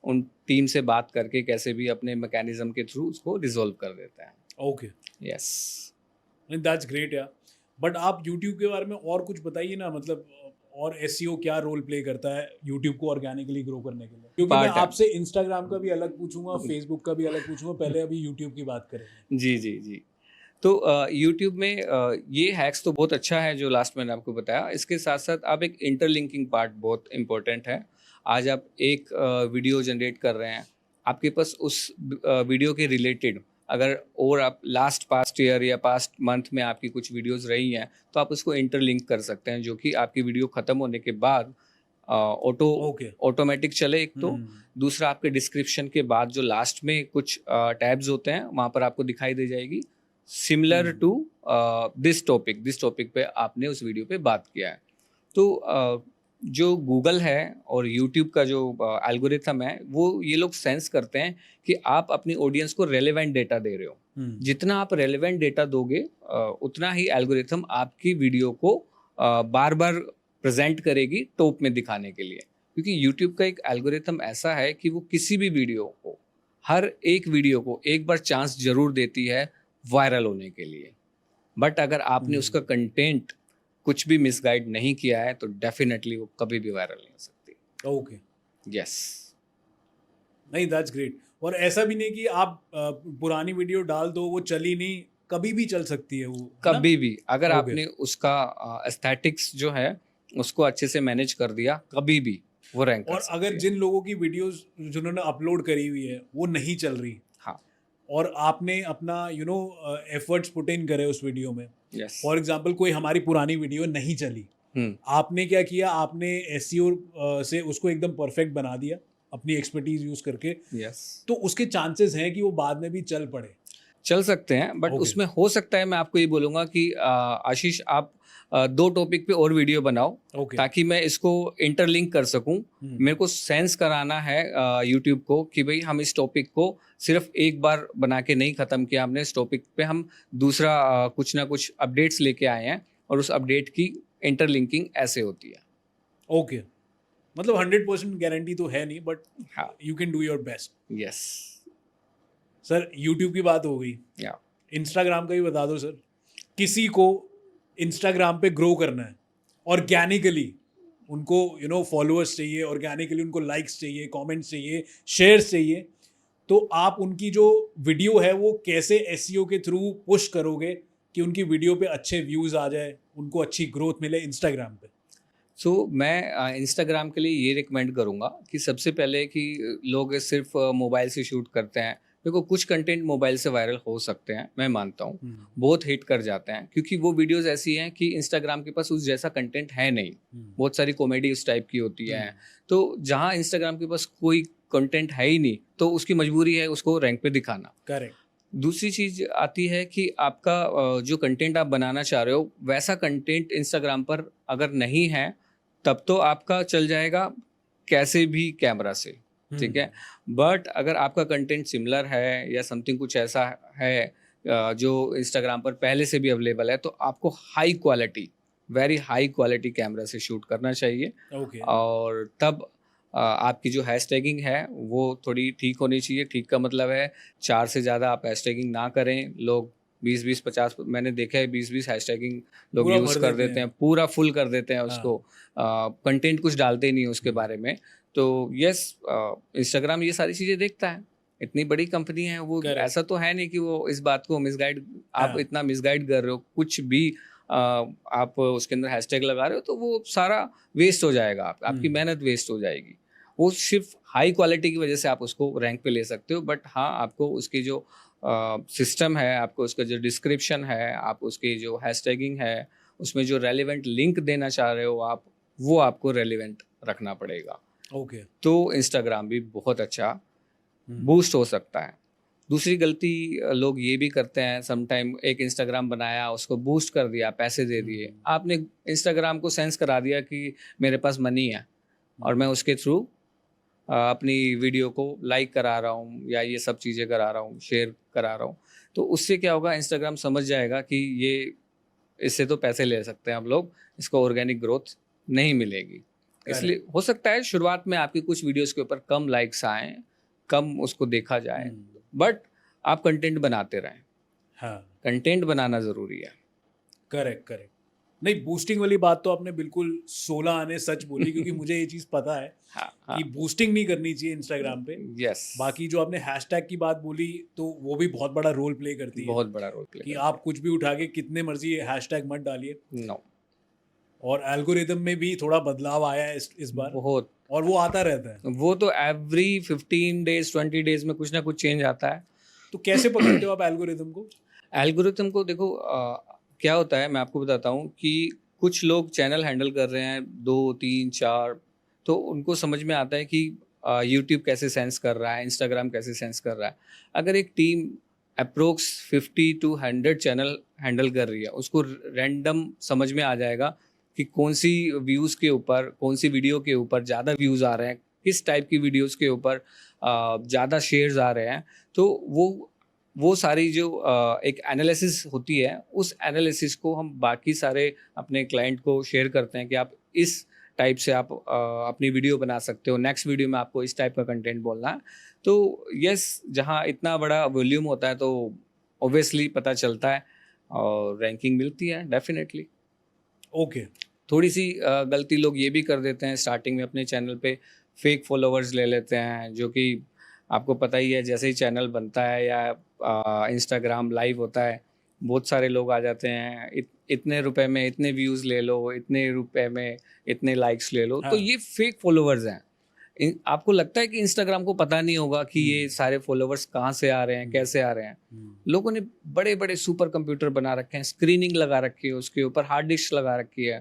उन टीम से बात करके कैसे भी अपने मैकेनिज्म के थ्रू उसको रिजॉल्व कर देते हैं। Okay, yes. दैट्स ग्रेट यार। बट आप यूट्यूब के बारे में और कुछ बताइए ना, मतलब और एसईओ क्या रोल प्ले करता है यूट्यूब को ऑर्गेनिकली ग्रो करने के लिए? क्योंकि मैं Part है। आपसे इंस्टाग्राम का भी अलग पूछूंगा, फेसबुक का भी अलग पूछूंगा, पहले अभी यूट्यूब की बात करेंगे। जी जी जी। तो यूट्यूब में ये हैक्स तो बहुत अच्छा है जो लास्ट मैंने आपको बताया। इसके साथ साथ आप एक इंटरलिंकिंग पार्ट बहुत इंपॉर्टेंट है। आज आप एक वीडियो जनरेट कर रहे हैं, आपके पास उस वीडियो के रिलेटेड अगर और आप लास्ट पास्ट ईयर या पास्ट मंथ में आपकी कुछ वीडियोस रही हैं, तो आप उसको इंटरलिंक कर सकते हैं, जो कि आपकी वीडियो ख़त्म होने के बाद ओके। ऑटोमेटिक चले एक तो। दूसरा, आपके डिस्क्रिप्शन के बाद जो लास्ट में कुछ टैब्स होते हैं वहाँ पर आपको दिखाई दे जाएगी सिमिलर टू दिस टॉपिक पे आपने उस वीडियो पे बात किया है। तो जो गूगल है और यूट्यूब का जो एल्गोरिथम है, वो ये लोग सेंस करते हैं कि आप अपनी ऑडियंस को रेलेवेंट डेटा दे रहे हो। जितना आप रेलेवेंट डेटा दोगे उतना ही एल्गोरिथम आपकी वीडियो को बार बार प्रेजेंट करेगी टॉप में दिखाने के लिए। क्योंकि यूट्यूब का एक एल्गोरिथम ऐसा है कि वो किसी भी वीडियो को, हर एक वीडियो को एक बार चांस जरूर देती है वायरल होने के लिए। बट अगर आपने उसका कंटेंट कुछ भी मिसगाइड नहीं किया है तो डेफिनेटली वो कभी भी वायरल नहीं हो सकती। Okay, yes. नहीं दैट्स ग्रेट। और ऐसा भी नहीं कि आप पुरानी वीडियो डाल दो वो चली नहीं, कभी भी चल सकती है वो, है ना? कभी भी अगर Okay. आपने उसका एस्थेटिक्स जो है उसको अच्छे से मैनेज कर दिया, कभी भी वो रैंक कर और सकती अगर है। जिन लोगों की वीडियोस जिन्होंने अपलोड करी हुई है वो नहीं चल रही, हाँ। और आपने अपना एफर्ट्स पुट इन करे उस वीडियो में, यस। फॉर एग्जांपल कोई हमारी पुरानी वीडियो नहीं चली, आपने क्या किया, आपने एसईओ से उसको एकदम परफेक्ट बना दिया अपनी एक्सपर्टीज यूज करके, यस। तो उसके चांसेस हैं कि वो बाद में भी चल पड़े। चल सकते हैं, बट Okay. उसमें हो सकता है, मैं आपको ये बोलूँगा कि आशीष आप 2 टॉपिक पे और वीडियो बनाओ ओके, ताकि मैं इसको इंटरलिंक कर सकूं। मेरे को सेंस कराना है यूट्यूब को कि भाई हम इस टॉपिक को सिर्फ एक बार बना के नहीं ख़त्म किया हमने, इस टॉपिक पे हम दूसरा कुछ ना कुछ अपडेट्स लेके आए हैं और उस अपडेट की इंटरलिंकिंग ऐसे होती है। ओके, मतलब 100% गारंटी तो है नहीं, बट हाँ। You can do your best. Yes. Sir YouTube की बात हो गई, या इंस्टाग्राम का भी बता दो सर। किसी को इंस्टाग्राम पे ग्रो करना है ऑर्गेनिकली, उनको फॉलोअर्स चाहिए, ऑर्गेनिकली उनको लाइक्स चाहिए, कमेंट्स चाहिए, शेयर्स चाहिए, तो आप उनकी जो वीडियो है वो कैसे एसईओ के थ्रू पुश करोगे कि उनकी वीडियो पे अच्छे व्यूज़ आ जाए, उनको अच्छी ग्रोथ मिले इंस्टाग्राम पे? मैं इंस्टाग्राम के लिए ये रिकमेंड करूँगा कि सबसे पहले कि लोग सिर्फ मोबाइल से शूट करते हैं। देखो कुछ कंटेंट मोबाइल से वायरल हो सकते हैं, मैं मानता हूँ, बहुत हिट कर जाते हैं क्योंकि वो वीडियोस ऐसी हैं कि इंस्टाग्राम के पास उस जैसा कंटेंट है नहीं। बहुत सारी कॉमेडी उस टाइप की होती है, तो जहाँ इंस्टाग्राम के पास कोई कंटेंट है ही नहीं तो उसकी मजबूरी है उसको रैंक पे दिखाना। करेक्ट। दूसरी चीज आती है कि आपका जो कंटेंट आप बनाना चाह रहे हो वैसा कंटेंट इंस्टाग्राम पर अगर नहीं है तब तो आपका चल जाएगा कैसे भी कैमरा से, ठीक है। बट अगर आपका कंटेंट सिमिलर है या समथिंग कुछ ऐसा है जो इंस्टाग्राम पर पहले से भी अवेलेबल है तो आपको high quality, very high quality camera से शूट करना चाहिए। ओके, और तब आपकी जो हैशटैगिंग है वो थोड़ी ठीक होनी चाहिए। ठीक का मतलब है 4 से ज़्यादा आप हैशटैगिंग ना करें। लोग 20-20 50 मैंने देखा है 20-20 हैशटैगिंग लोग पूरा यूज़ भर कर देते देते हैं। हैं, पूरा फुल कर देते हैं हाँ। उसको। कंटेंट कुछ डालते ही नहीं उसके बारे में। तो यस, इंस्टाग्राम ये सारी चीज़ें देखता है। इतनी बड़ी कंपनी है वो, Correct. ऐसा तो है नहीं कि वो इस बात को मिसगाइड, आप हाँ। इतना मिसगाइड कर रहे हो कुछ भी आप उसके अंदर हैशटैग लगा रहे हो तो वो सारा वेस्ट हो जाएगा, आपकी मेहनत वेस्ट हो जाएगी। वो सिर्फ हाई क्वालिटी की वजह से आप उसको रैंक पे ले सकते हो, बट हाँ आपको उसकी जो सिस्टम है, आपको उसका जो डिस्क्रिप्शन है, आप उसकी जो हैशटैगिंग है, उसमें जो रेलिवेंट लिंक देना चाह रहे हो आप, वो आपको रेलिवेंट रखना पड़ेगा। ओके, तो इंस्टाग्राम भी बहुत अच्छा बूस्ट हो सकता है। दूसरी गलती लोग ये भी करते हैं, समटाइम एक इंस्टाग्राम बनाया, उसको बूस्ट कर दिया, पैसे दे दिए। आपने इंस्टाग्राम को सेंस करा दिया कि मेरे पास मनी है और मैं उसके थ्रू अपनी वीडियो को लाइक करा रहा हूँ या ये सब चीज़ें करा रहा हूँ, शेयर करा रहा हूँ, तो उससे क्या होगा, इंस्टाग्राम समझ जाएगा कि ये इससे तो पैसे ले सकते हैं हम लोग, इसको ऑर्गेनिक ग्रोथ नहीं मिलेगी। इसलिए हो सकता है शुरुआत में आपकी कुछ वीडियोस के ऊपर कम लाइक्स आए, कम उसको देखा जाए, बट आप कंटेंट बनाते रहें। हाँ, कंटेंट बनाना ज़रूरी है। Correct correct. नहीं, बूस्टिंग वाली बात तो आपने बिल्कुल 16 आने सच बोली, क्योंकि मुझे ये चीज़ पता है हाँ, कि बूस्टिंग नहीं करनी चाहिए इंस्टाग्राम पे। यस। बाकी जो आपने हैशटैग की बात बोली तो वो भी बहुत बड़ा रोल प्ले करती है, बहुत बड़ा रोल प्ले कि आप कुछ भी उठा के कितने मर्जी हैशटैग मत डालिए। नो, और एल्गोरिदम में भी थोड़ा बदलाव आया है इस बार, बहुत। और वो आता रहता है। वो तो एवरी 15 डेज 20 डेज में कुछ ना कुछ चेंज आता है। तो कैसे पकड़ते हो आप एल्गोरिदम को? एल्गोरिथम को देखो, क्या होता है मैं आपको बताता हूँ कि कुछ लोग चैनल हैंडल कर रहे हैं 2 3 4, तो उनको समझ में आता है कि यूट्यूब कैसे सेंस कर रहा है, इंस्टाग्राम कैसे सेंस कर रहा है। अगर एक team approx 50 to 100 channel handle कर रही है, उसको रैंडम समझ में आ जाएगा कि कौन सी व्यूज़ के ऊपर, कौन सी वीडियो के ऊपर ज़्यादा व्यूज़ आ रहे हैं, किस टाइप की वीडियोज़ के ऊपर ज़्यादा शेयर्स आ रहे हैं। तो वो सारी जो एक एनालिसिस होती है, उस एनालिसिस को हम बाकी सारे अपने क्लाइंट को शेयर करते हैं कि आप इस टाइप से आप अपनी वीडियो बना सकते हो, नेक्स्ट वीडियो में आपको इस टाइप का कंटेंट बोलना है। तो यस, जहाँ इतना बड़ा वॉल्यूम होता है तो ऑब्वियसली पता चलता है और रैंकिंग मिलती है डेफिनेटली। ओके। थोड़ी सी गलती लोग ये भी कर देते हैं स्टार्टिंग में, अपने चैनल पे फेक फॉलोअर्स ले लेते हैं, जो कि आपको पता ही है, जैसे ही चैनल बनता है या इंस्टाग्राम लाइव होता है, बहुत सारे लोग आ जाते हैं, इतने रुपए में इतने व्यूज़ ले लो, इतने रुपए में इतने लाइक्स ले लो। तो हाँ। ये फेक फॉलोअर्स हैं। आपको लगता है कि इंस्टाग्राम को पता नहीं होगा कि ये सारे फॉलोअर्स कहाँ से आ रहे हैं, कैसे आ रहे हैं? लोगों ने बड़े बड़े सुपर कंप्यूटर बना रखे हैं, स्क्रीनिंग लगा रखी है, उसके ऊपर हार्ड डिस्क लगा रखी है।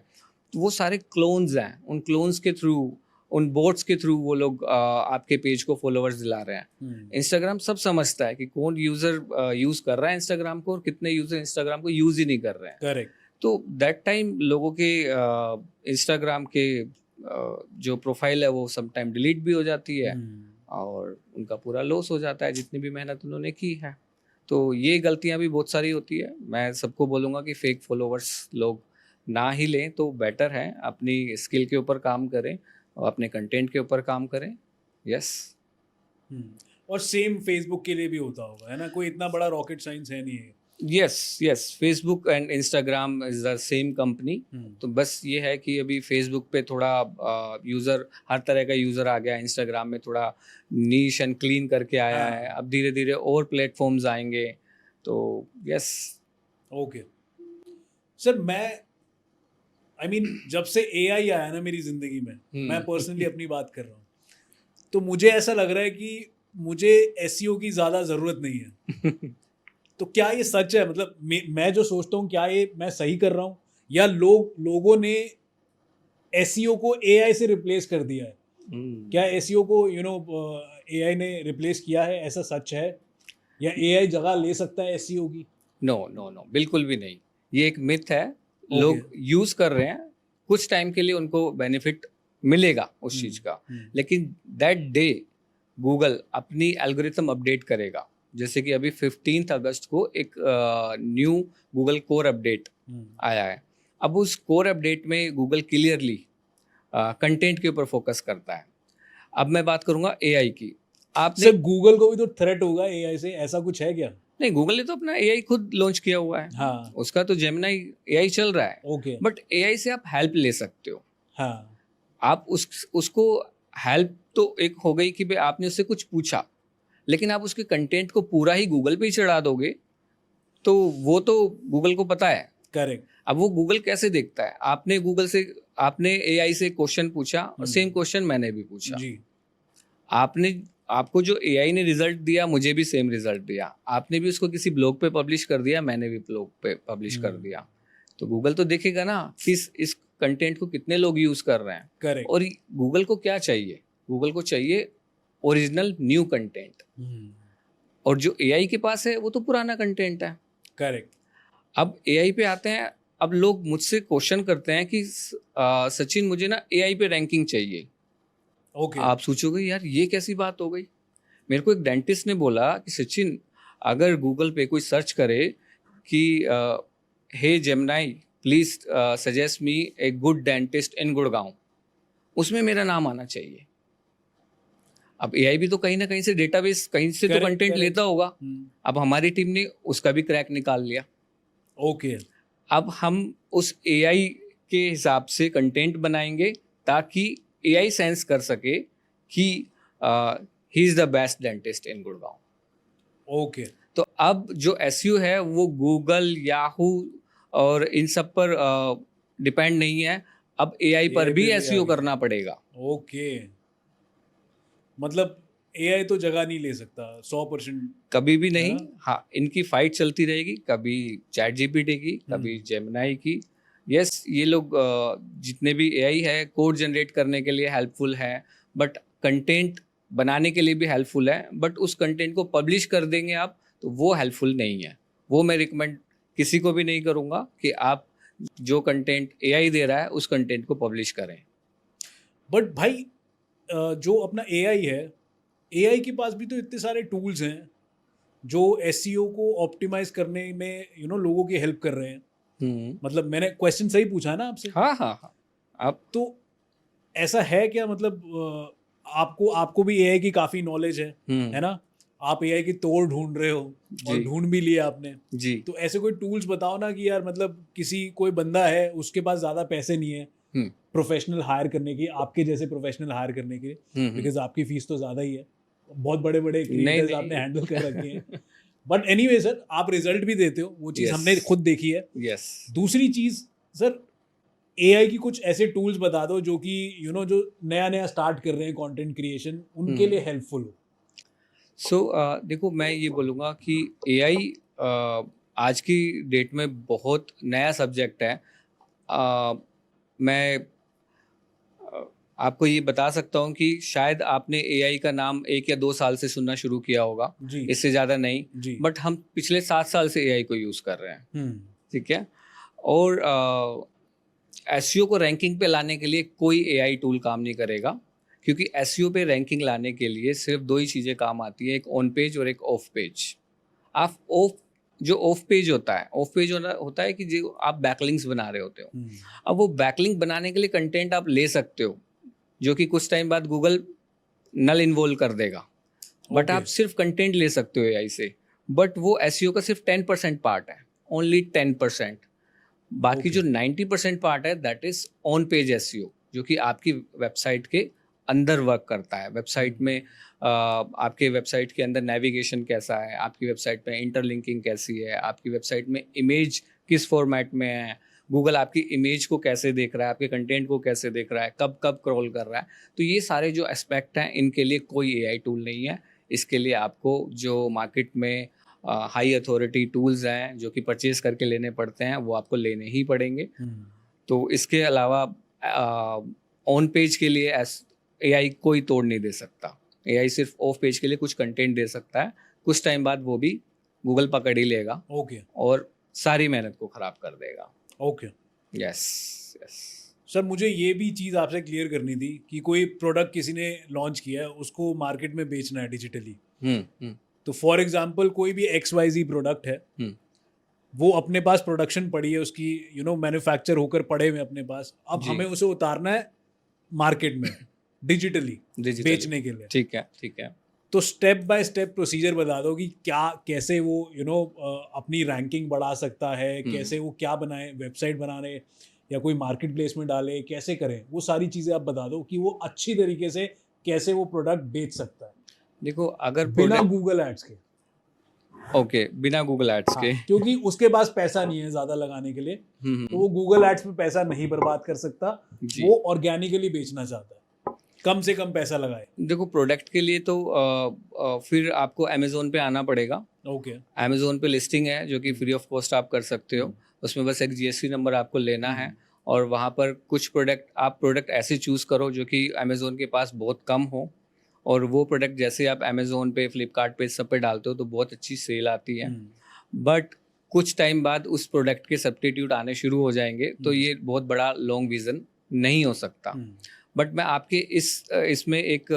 तो वो सारे क्लोन्स हैं, उन क्लोन्स के थ्रू, उन बोट्स के थ्रू वो लोग आपके पेज को फॉलोअर्स दिला रहे हैं। इंस्टाग्राम सब समझता है कि कौन यूजर यूज कर रहा है इंस्टाग्राम को और कितने यूजर इंस्टाग्राम को यूज ही नहीं कर रहे हैं। करेक्ट। तो दैट टाइम लोगों के इंस्टाग्राम के जो प्रोफाइल है वो सम टाइम डिलीट भी हो जाती है और उनका पूरा लॉस हो जाता है जितनी भी मेहनत उन्होंने की है। तो ये गलतियां भी बहुत सारी होती है। मैं सबको बोलूँगा कि फेक फॉलोअर्स लोग ना ही लें तो बेटर है, अपनी स्किल के ऊपर काम करें और अपने कंटेंट के ऊपर काम करें। यस। और सेम फेसबुक के लिए भी होता होगा, है ना? कोई इतना बड़ा रॉकेट साइंस है नहीं है। Yes, Facebook and Instagram is the same company. तो बस ये है कि अभी फेसबुक पे थोड़ा यूज़र, हर तरह का यूज़र आ गया, इंस्टाग्राम में थोड़ा नीश एंड क्लीन करके आया है। अब धीरे धीरे और प्लेटफॉर्म्स आएंगे। तो yes. Okay sir, I mean जब से एआई आया ना मेरी ज़िंदगी में, मैं पर्सनली अपनी बात कर रहा हूँ, तो मुझे ऐसा लग रहा है कि मुझे एसईओ की ज़्यादा ज़रूरत नहीं है। तो क्या ये सच है? मतलब मैं जो सोचता हूँ, क्या ये मैं सही कर रहा हूँ, या लोगों ने एसईओ को एआई से रिप्लेस कर दिया है? क्या एसईओ को एआई ने रिप्लेस किया है? ऐसा सच है या एआई जगह ले सकता है एसईओ की? नो, बिल्कुल भी नहीं। ये एक मिथ है। लोग यूज़ कर रहे हैं, कुछ टाइम के लिए उनको बेनिफिट मिलेगा उस चीज़ का, लेकिन दैट डे गूगल अपनी एल्गोरिथम अपडेट करेगा। जैसे कि अभी 15 अगस्त को एक न्यू गूगल कोर अपडेट आया है। अब उस कोर अपडेट में गूगल क्लियरली कंटेंट के ऊपर फोकस करता है। अब मैं बात करूंगा एआई की। आपने सर गूगल को भी तो थ्रेट होगा एआई से, ऐसा कुछ है क्या? नहीं, गूगल ने तो अपना एआई खुद लॉन्च किया हुआ है। हाँ। उसका तो जेमिनी एआई चल रहा है। ओके। बट एआई से आप हेल्प ले सकते हो। हाँ। आप उसको हेल्प तो एक हो गई कि भाई आपने उससे कुछ पूछा, लेकिन आप उसके कंटेंट को पूरा ही गूगल पे ही चढ़ा दोगे तो वो तो गूगल को पता है। करेक्ट। अब वो गूगल कैसे देखता है? आपने एआई से क्वेश्चन पूछा और सेम क्वेश्चन मैंने भी पूछा जी। आपको जो एआई ने रिजल्ट दिया, मुझे भी सेम रिजल्ट दिया। आपने भी उसको किसी ब्लॉग पे पब्लिश कर दिया, मैंने भी ब्लॉग पे पब्लिश कर दिया। तो गूगल तो देखेगा ना कि इस कंटेंट को कितने लोग यूज कर रहे हैं। करेक्ट। और गूगल को क्या चाहिए? गूगल को चाहिए ओरिजिनल न्यू कंटेंट, और जो एआई के पास है वो तो पुराना कंटेंट है। करेक्ट। अब एआई पे आते हैं। अब लोग मुझसे क्वेश्चन करते हैं कि सचिन मुझे ना एआई पे रैंकिंग चाहिए। ओके। आप सोचोगे यार ये कैसी बात हो गई। मेरे को एक डेंटिस्ट ने बोला कि सचिन, अगर गूगल पे कोई सर्च करे कि hey Gemini please suggest me a good dentist in Gurgaon, उसमें मेरा नाम आना चाहिए। अब एआई भी तो कहीं ना कहीं से डेटाबेस, कहीं से तो कंटेंट लेता होगा। अब हमारी टीम ने उसका भी क्रैक निकाल लिया। ओके। अब हम उस एआई के हिसाब से कंटेंट बनाएंगे ताकि एआई सेंस कर सके कि he is the best dentist in Gurgaon. Okay. तो अब जो एसईओ है वो गूगल, याहू और इन सब पर डिपेंड नहीं है। अब एआई पर भी एसईओ करना पड़ेगा। ओके, मतलब एआई तो जगह नहीं ले सकता 100%। कभी भी नहीं। हाँ, इनकी फाइट चलती रहेगी, कभी चैट जीपीटी की, कभी जेमिनी की। यस, ये लोग जितने भी एआई है कोड जनरेट करने के लिए हेल्पफुल है, बट कंटेंट बनाने के लिए भी हेल्पफुल है। बट उस कंटेंट को पब्लिश कर देंगे आप तो वो हेल्पफुल नहीं है। वो मैं रिकमेंड किसी को भी नहीं करूँगा कि आप जो कंटेंट एआई दे रहा है उस कंटेंट को पब्लिश करें। बट भाई जो अपना एआई है, एआई के पास भी तो इतने सारे टूल्स हैं जो एसईओ को ऑप्टिमाइज करने में लोगों की हेल्प कर रहे हैं। मतलब मैंने क्वेश्चन सही पूछा ना आपसे? हाँ। आप तो ऐसा है क्या? मतलब आपको भी एआई की काफ़ी नॉलेज है ना? आप एआई की तोड़ ढूंढ रहे हो और जी ढूंढ भी लिया आपने, जी तो ऐसे कोई टूल्स बताओ ना कि यार मतलब किसी कोई बंदा है उसके पास ज़्यादा पैसे नहीं है हम्म प्रोफेशनल हायर करने की, आपके जैसे प्रोफेशनल हायर करने के, बिकॉज आपकी फीस तो ज़्यादा ही है, बहुत बड़े बड़े नहीं क्रिएटर्स आपने हैंडल कर रखे हैं, बट एनीवे सर आप रिजल्ट भी देते हो, वो चीज़ यस हमने खुद देखी है। यस दूसरी चीज़ सर, एआई की कुछ ऐसे टूल्स बता दो जो कि जो नया नया स्टार्ट कर रहे हैं कंटेंट क्रिएशन, उनके लिए हेल्पफुल हो। सो देखो मैं ये बोलूँगा कि एआई आज की डेट में बहुत नया सब्जेक्ट है। मैं आपको ये बता सकता हूँ कि शायद आपने एआई का नाम 1 या 2 साल से सुनना शुरू किया होगा, जी इससे ज़्यादा नहीं। जी। बट हम पिछले 7 साल से एआई को यूज़ कर रहे हैं, हम्म ठीक है? और एसईओ को रैंकिंग पे लाने के लिए कोई एआई टूल काम नहीं करेगा, क्योंकि एसईओ पे रैंकिंग लाने के लिए सिर्फ 2 ही चीज़ें काम आती हैं, एक ऑन पेज और एक ऑफ पेज। आप ऑफ पेज होता है, ऑफ पेज होता है कि जो आप बैकलिंक्स बना रहे होते हो। हम्म अब वो बैकलिंक बनाने के लिए कंटेंट आप ले सकते हो, जो कि कुछ टाइम बाद गूगल नल इन्वॉल्व कर देगा, बट ओके आप सिर्फ कंटेंट ले सकते हो एआई से। बट वो एसईओ का सिर्फ 10% पार्ट है, ओनली 10%। बाकी ओके जो 90% पार्ट है that is on page SEO, जो कि आपकी वेबसाइट के अंदर वर्क करता है। वेबसाइट में आपके वेबसाइट के अंदर नेविगेशन कैसा है, आपकी वेबसाइट में इंटरलिंकिंग कैसी है, आपकी वेबसाइट में इमेज किस फॉर्मेट में है, गूगल आपकी इमेज को कैसे देख रहा है, आपके कंटेंट को कैसे देख रहा है, कब कब क्रॉल कर रहा है। तो ये सारे जो एस्पेक्ट हैं, इनके लिए कोई एआई टूल नहीं है। इसके लिए आपको जो मार्केट में हाई अथॉरिटी टूल्स हैं जो कि परचेज करके लेने पड़ते हैं, वो आपको लेने ही पड़ेंगे। हम्म तो इसके अलावा ऑन पेज के लिए एआई कोई तोड़ नहीं दे सकता। एआई सिर्फ ऑफ पेज के लिए कुछ कंटेंट दे सकता है, कुछ टाइम बाद वो भी गूगल पकड़ ही लेगा ओके और सारी मेहनत को खराब कर देगा। ओके। Yes yes. सर मुझे ये भी चीज़ आपसे क्लियर करनी थी कि कोई प्रोडक्ट किसी ने लॉन्च किया है, उसको मार्केट में बेचना है डिजिटली, हम्म तो फॉर एग्जांपल कोई भी XYZ प्रोडक्ट है, हम्म वो अपने पास प्रोडक्शन पड़ी है उसकी, मैन्युफैक्चर होकर पड़े हुए अपने पास, अब जी हमें उसे उतारना है मार्केट में डिजिटली डिजिटली, बेचने के लिए। ठीक है ठीक है। तो स्टेप बाय स्टेप प्रोसीजर बता दो कि क्या कैसे वो अपनी रैंकिंग बढ़ा सकता है, कैसे वो क्या बनाए, वेबसाइट बनाने या कोई मार्केट प्लेस में डाले, कैसे करें, वो सारी चीज़ें आप बता दो कि वो अच्छी तरीके से कैसे वो प्रोडक्ट बेच सकता है देखो अगर बिना प्रोडक्ट, गूगल एड्स के। ओके, बिना गूगल एड्स हाँ, के। क्योंकि उसके पास पैसा नहीं है ज़्यादा लगाने के लिए, तो हम्म। वो गूगल एड्स पे पैसा नहीं बर्बाद कर सकता, जी वो ऑर्गेनिकली बेचना चाहता है, कम से कम पैसा लगाए। देखो प्रोडक्ट के लिए तो फिर आपको अमेज़ोन पे आना पड़ेगा। ओके। अमेज़ोन पे लिस्टिंग है जो कि फ्री ऑफ कॉस्ट आप कर सकते हो। उसमें बस एक जीएसटी नंबर आपको लेना है, और वहाँ पर कुछ प्रोडक्ट ऐसे चूज़ करो जो कि अमेज़ोन के पास बहुत कम हो, और वो प्रोडक्ट जैसे आप अमेज़ोन पे, फ्लिपकार्ट पे, सब पे डालते हो तो बहुत अच्छी सेल आती है। बट कुछ टाइम बाद उस प्रोडक्ट के सब्स्टिट्यूट आने शुरू हो जाएंगे, तो ये बहुत बड़ा लॉन्ग विज़न नहीं हो सकता। बट मैं आपके इसमें एक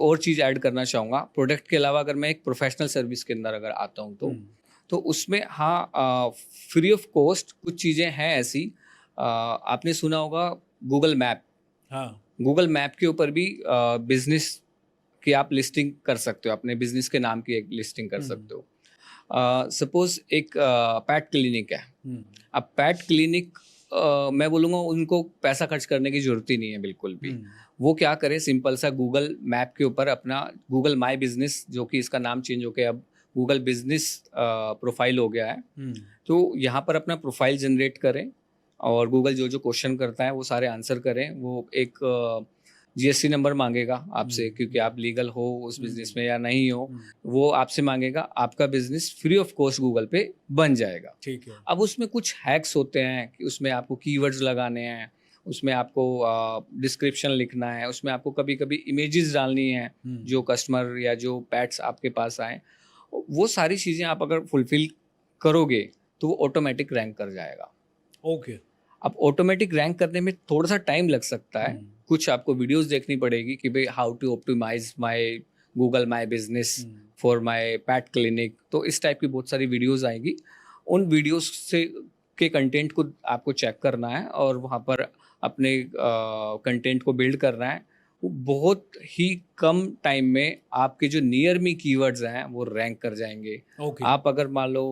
और चीज़ ऐड करना चाहूँगा। प्रोडक्ट के अलावा अगर मैं एक प्रोफेशनल सर्विस के अंदर अगर आता हूँ तो उसमें हाँ, फ्री ऑफ कॉस्ट कुछ चीज़ें हैं ऐसी। आपने सुना होगा गूगल मैप। हाँ। गूगल मैप के ऊपर भी बिजनेस की आप लिस्टिंग कर सकते हो, अपने बिजनेस के नाम की एक लिस्टिंग कर सकते हो। सपोज एक पैट क्लिनिक है। अब पैट क्लिनिक, मैं बोलूँगा उनको पैसा खर्च करने की ज़रूरत ही नहीं है बिल्कुल भी। वो क्या करें, सिंपल सा गूगल मैप के ऊपर अपना गूगल माई बिजनेस, जो कि इसका नाम चेंज होकर अब गूगल बिजनेस प्रोफाइल हो गया है, तो यहाँ पर अपना प्रोफाइल जनरेट करें और गूगल जो जो क्वेश्चन करता है वो सारे आंसर करें। वो एक जीएसटी नंबर मांगेगा आपसे, क्योंकि आप लीगल हो उस बिजनेस में या नहीं हो, वो आपसे मांगेगा। आपका business free of cost Google पे बन जाएगा। ठीक है। अब उसमें कुछ हैक्स होते हैं कि उसमें आपको कीवर्ड्स लगाने हैं, उसमें आपको डिस्क्रिप्शन लिखना है, उसमें आपको कभी कभी इमेजेस डालनी है जो कस्टमर या जो पैट्स आपके पास आए। वो सारी चीज़ें आप अगर फुलफिल करोगे तो वो ऑटोमेटिक रैंक कर जाएगा। ओके। अब ऑटोमेटिक रैंक करने में थोड़ा सा टाइम लग सकता है। कुछ आपको वीडियोस देखनी पड़ेगी कि भाई how to optimise my Google my business for my pet clinic. तो इस टाइप की बहुत सारी वीडियोस आएगी। उन वीडियोस से के कंटेंट को आपको चेक करना है और वहाँ पर अपने कंटेंट को बिल्ड करना है। वो बहुत ही कम टाइम में आपके जो नियर मी कीवर्ड्स हैं वो रैंक कर जाएंगे। ओके। आप अगर मान लो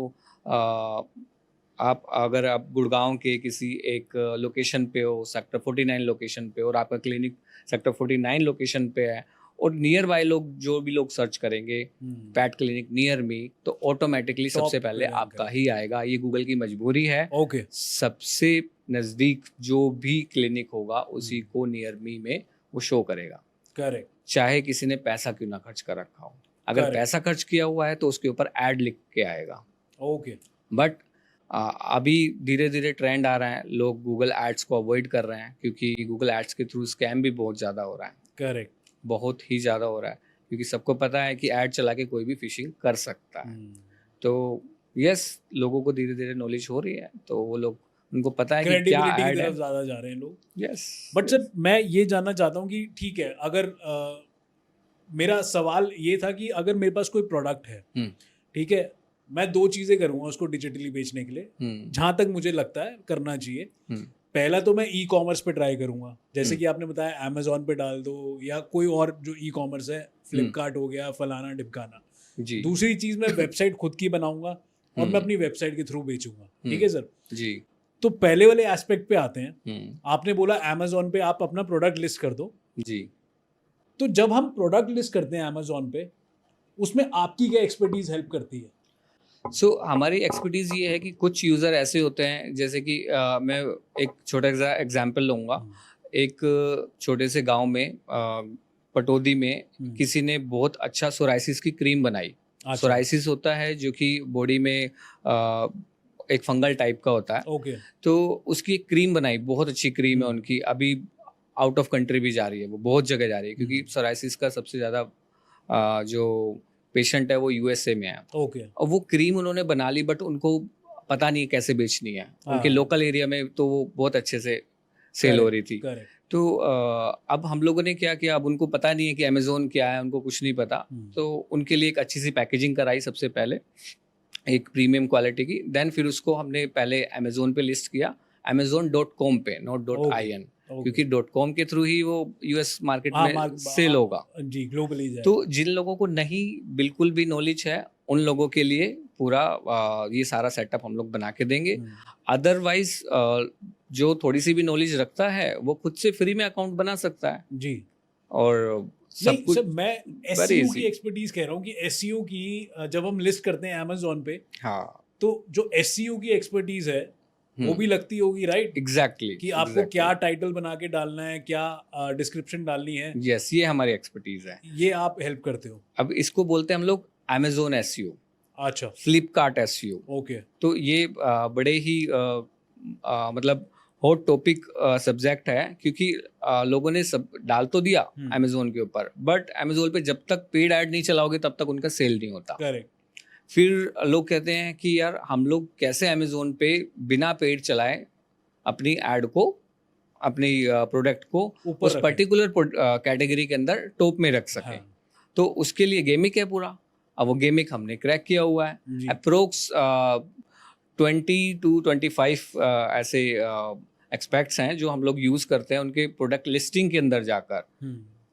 आप गुड़गांव के किसी एक लोकेशन पे हो, सेक्टर 49 लोकेशन पे, और आपका क्लिनिक सेक्टर 49 लोकेशन पे है, और नियर बाय लोग जो भी लोग सर्च करेंगे पैट क्लिनिक नियर मी, तो ऑटोमेटिकली Top सबसे पे पहले rank आपका ही आएगा। ये गूगल की मजबूरी है। ओके। सबसे नज़दीक जो भी क्लिनिक होगा उसी को नियर मी में वो शो करेगा, करेक्ट। चाहे किसी ने पैसा क्यों ना खर्च कर रखा हो। अगर Correct. पैसा खर्च किया हुआ है तो उसके ऊपर ऐड लिख के आएगा। ओके। बट अभी धीरे धीरे ट्रेंड आ रहा है, लोग गूगल एड्स को अवॉइड कर रहे हैं, क्योंकि गूगल एड्स के थ्रू स्कैम भी बहुत ज़्यादा हो रहा है, करेक्ट। बहुत ही ज़्यादा हो रहा है, क्योंकि सबको पता है कि ऐड चला के कोई भी फिशिंग कर सकता है। तो यस, लोगों को धीरे धीरे नॉलेज हो रही है, तो वो लोग, उनको पता है कि क्या क्रेडिबिलिटी की ऐड है। तरफ ज्यादा जा रहे हैं लोग। यस, बट सर मैं ये जानना चाहता हूँ कि ठीक है, अगर मेरा सवाल ये था कि अगर मेरे पास कोई प्रोडक्ट है, ठीक है, मैं दो चीज़ें करूँगा उसको डिजिटली बेचने के लिए, जहाँ तक मुझे लगता है करना चाहिए। पहला तो मैं ई कॉमर्स पे ट्राई करूँगा, जैसे कि आपने बताया अमेजोन पे डाल दो, या कोई और जो ई कॉमर्स है, फ्लिपकार्ट हो गया, फलाना ढिमकाना। जी दूसरी चीज़ मैं वेबसाइट खुद की बनाऊंगा और मैं अपनी वेबसाइट के थ्रू बेचूंगा। ठीक है सर। जी। तो पहले वाले एस्पेक्ट पे आते हैं। आपने बोला अमेजोन पे आप अपना प्रोडक्ट लिस्ट कर दो। जी। तो जब हम प्रोडक्ट लिस्ट करते हैं अमेजोन पे, उसमें आपकी क्या एक्सपर्टीज हेल्प करती है? हमारी एक्सपर्टीज़ ये है कि कुछ यूज़र ऐसे होते हैं, जैसे कि मैं एक छोटा सा एग्जांपल लूँगा। एक छोटे से गांव में पटौदी में किसी ने बहुत अच्छा सोराइसिस की क्रीम बनाई। सोराइसिस होता है जो कि बॉडी में एक फंगल टाइप का होता है। ओके। तो उसकी एक क्रीम बनाई, बहुत अच्छी क्रीम है उनकी, अभी आउट ऑफ कंट्री भी जा रही है, वो बहुत जगह जा रही है, क्योंकि सोराइसिस का सबसे ज़्यादा जो पेशेंट है वो यूएसए में है। ओके। और वो क्रीम उन्होंने बना ली, बट उनको पता नहीं कैसे बेचनी है। उनके लोकल एरिया में तो वो बहुत अच्छे से सेल हो रही थी। तो अब हम लोगों ने क्या किया, अब उनको पता नहीं है कि अमेजोन क्या है, उनको कुछ नहीं पता। तो उनके लिए एक अच्छी सी पैकेजिंग कराई सबसे पहले, एक प्रीमियम क्वालिटी की। देन फिर उसको हमने पहले अमेजोन पे लिस्ट किया, amazon.com पे, नॉट .in, क्योंकि .com के थ्रू ही वो यूएस मार्केट में सेल होगा जी, ग्लोबली। तो जिन लोगों को नहीं बिल्कुल भी नॉलेज है, उन लोगों के लिए पूरा ये सारा सेटअप हम लोग बना के देंगे। अदरवाइज जो थोड़ी सी भी नॉलेज रखता है वो खुद से फ्री में अकाउंट बना सकता है जी। और सब कुछ। सर मैं एसईओ की एक्सपर्टीज कह रहा हूँ कि एसईओ की जब हम लिस्ट करते हैं अमेजोन पे, हाँ, तो जो एसईओ की एक्सपर्टीज है वो भी लगती होगी, राइट? एग्जैक्टली, कि आपको क्या टाइटल बना के डालना है, क्या डिस्क्रिप्शन डालनी है। यस, ये हमारी एक्सपर्टीज है, ये आप हेल्प करते हो। अब इसको बोलते हैं हम लोग अमेजोन एसईओ, अच्छा, फ्लिपकार्ट एसईओ। ओके। तो ये बड़े ही मतलब हॉट टॉपिक सब्जेक्ट है, क्योंकि लोगों ने सब डाल तो दिया अमेजोन के ऊपर, बट अमेजोन पे जब तक पेड ऐड नहीं चलाओगे तब तक उनका सेल नहीं होता। करेक्ट। फिर लोग कहते हैं कि यार हम लोग कैसे अमेजोन पे बिना पेड चलाएं अपनी ऐड को, अपनी प्रोडक्ट को उस पर्टिकुलर कैटेगरी के अंदर टॉप में रख सकें। तो उसके लिए गेमिक है पूरा। अब वो गेमिक हमने क्रैक किया हुआ है। अप्रोक्स 20 to 25 ऐसे एक्सपेक्ट्स हैं जो हम लोग यूज़ करते हैं, उनके प्रोडक्ट लिस्टिंग के अंदर जाकर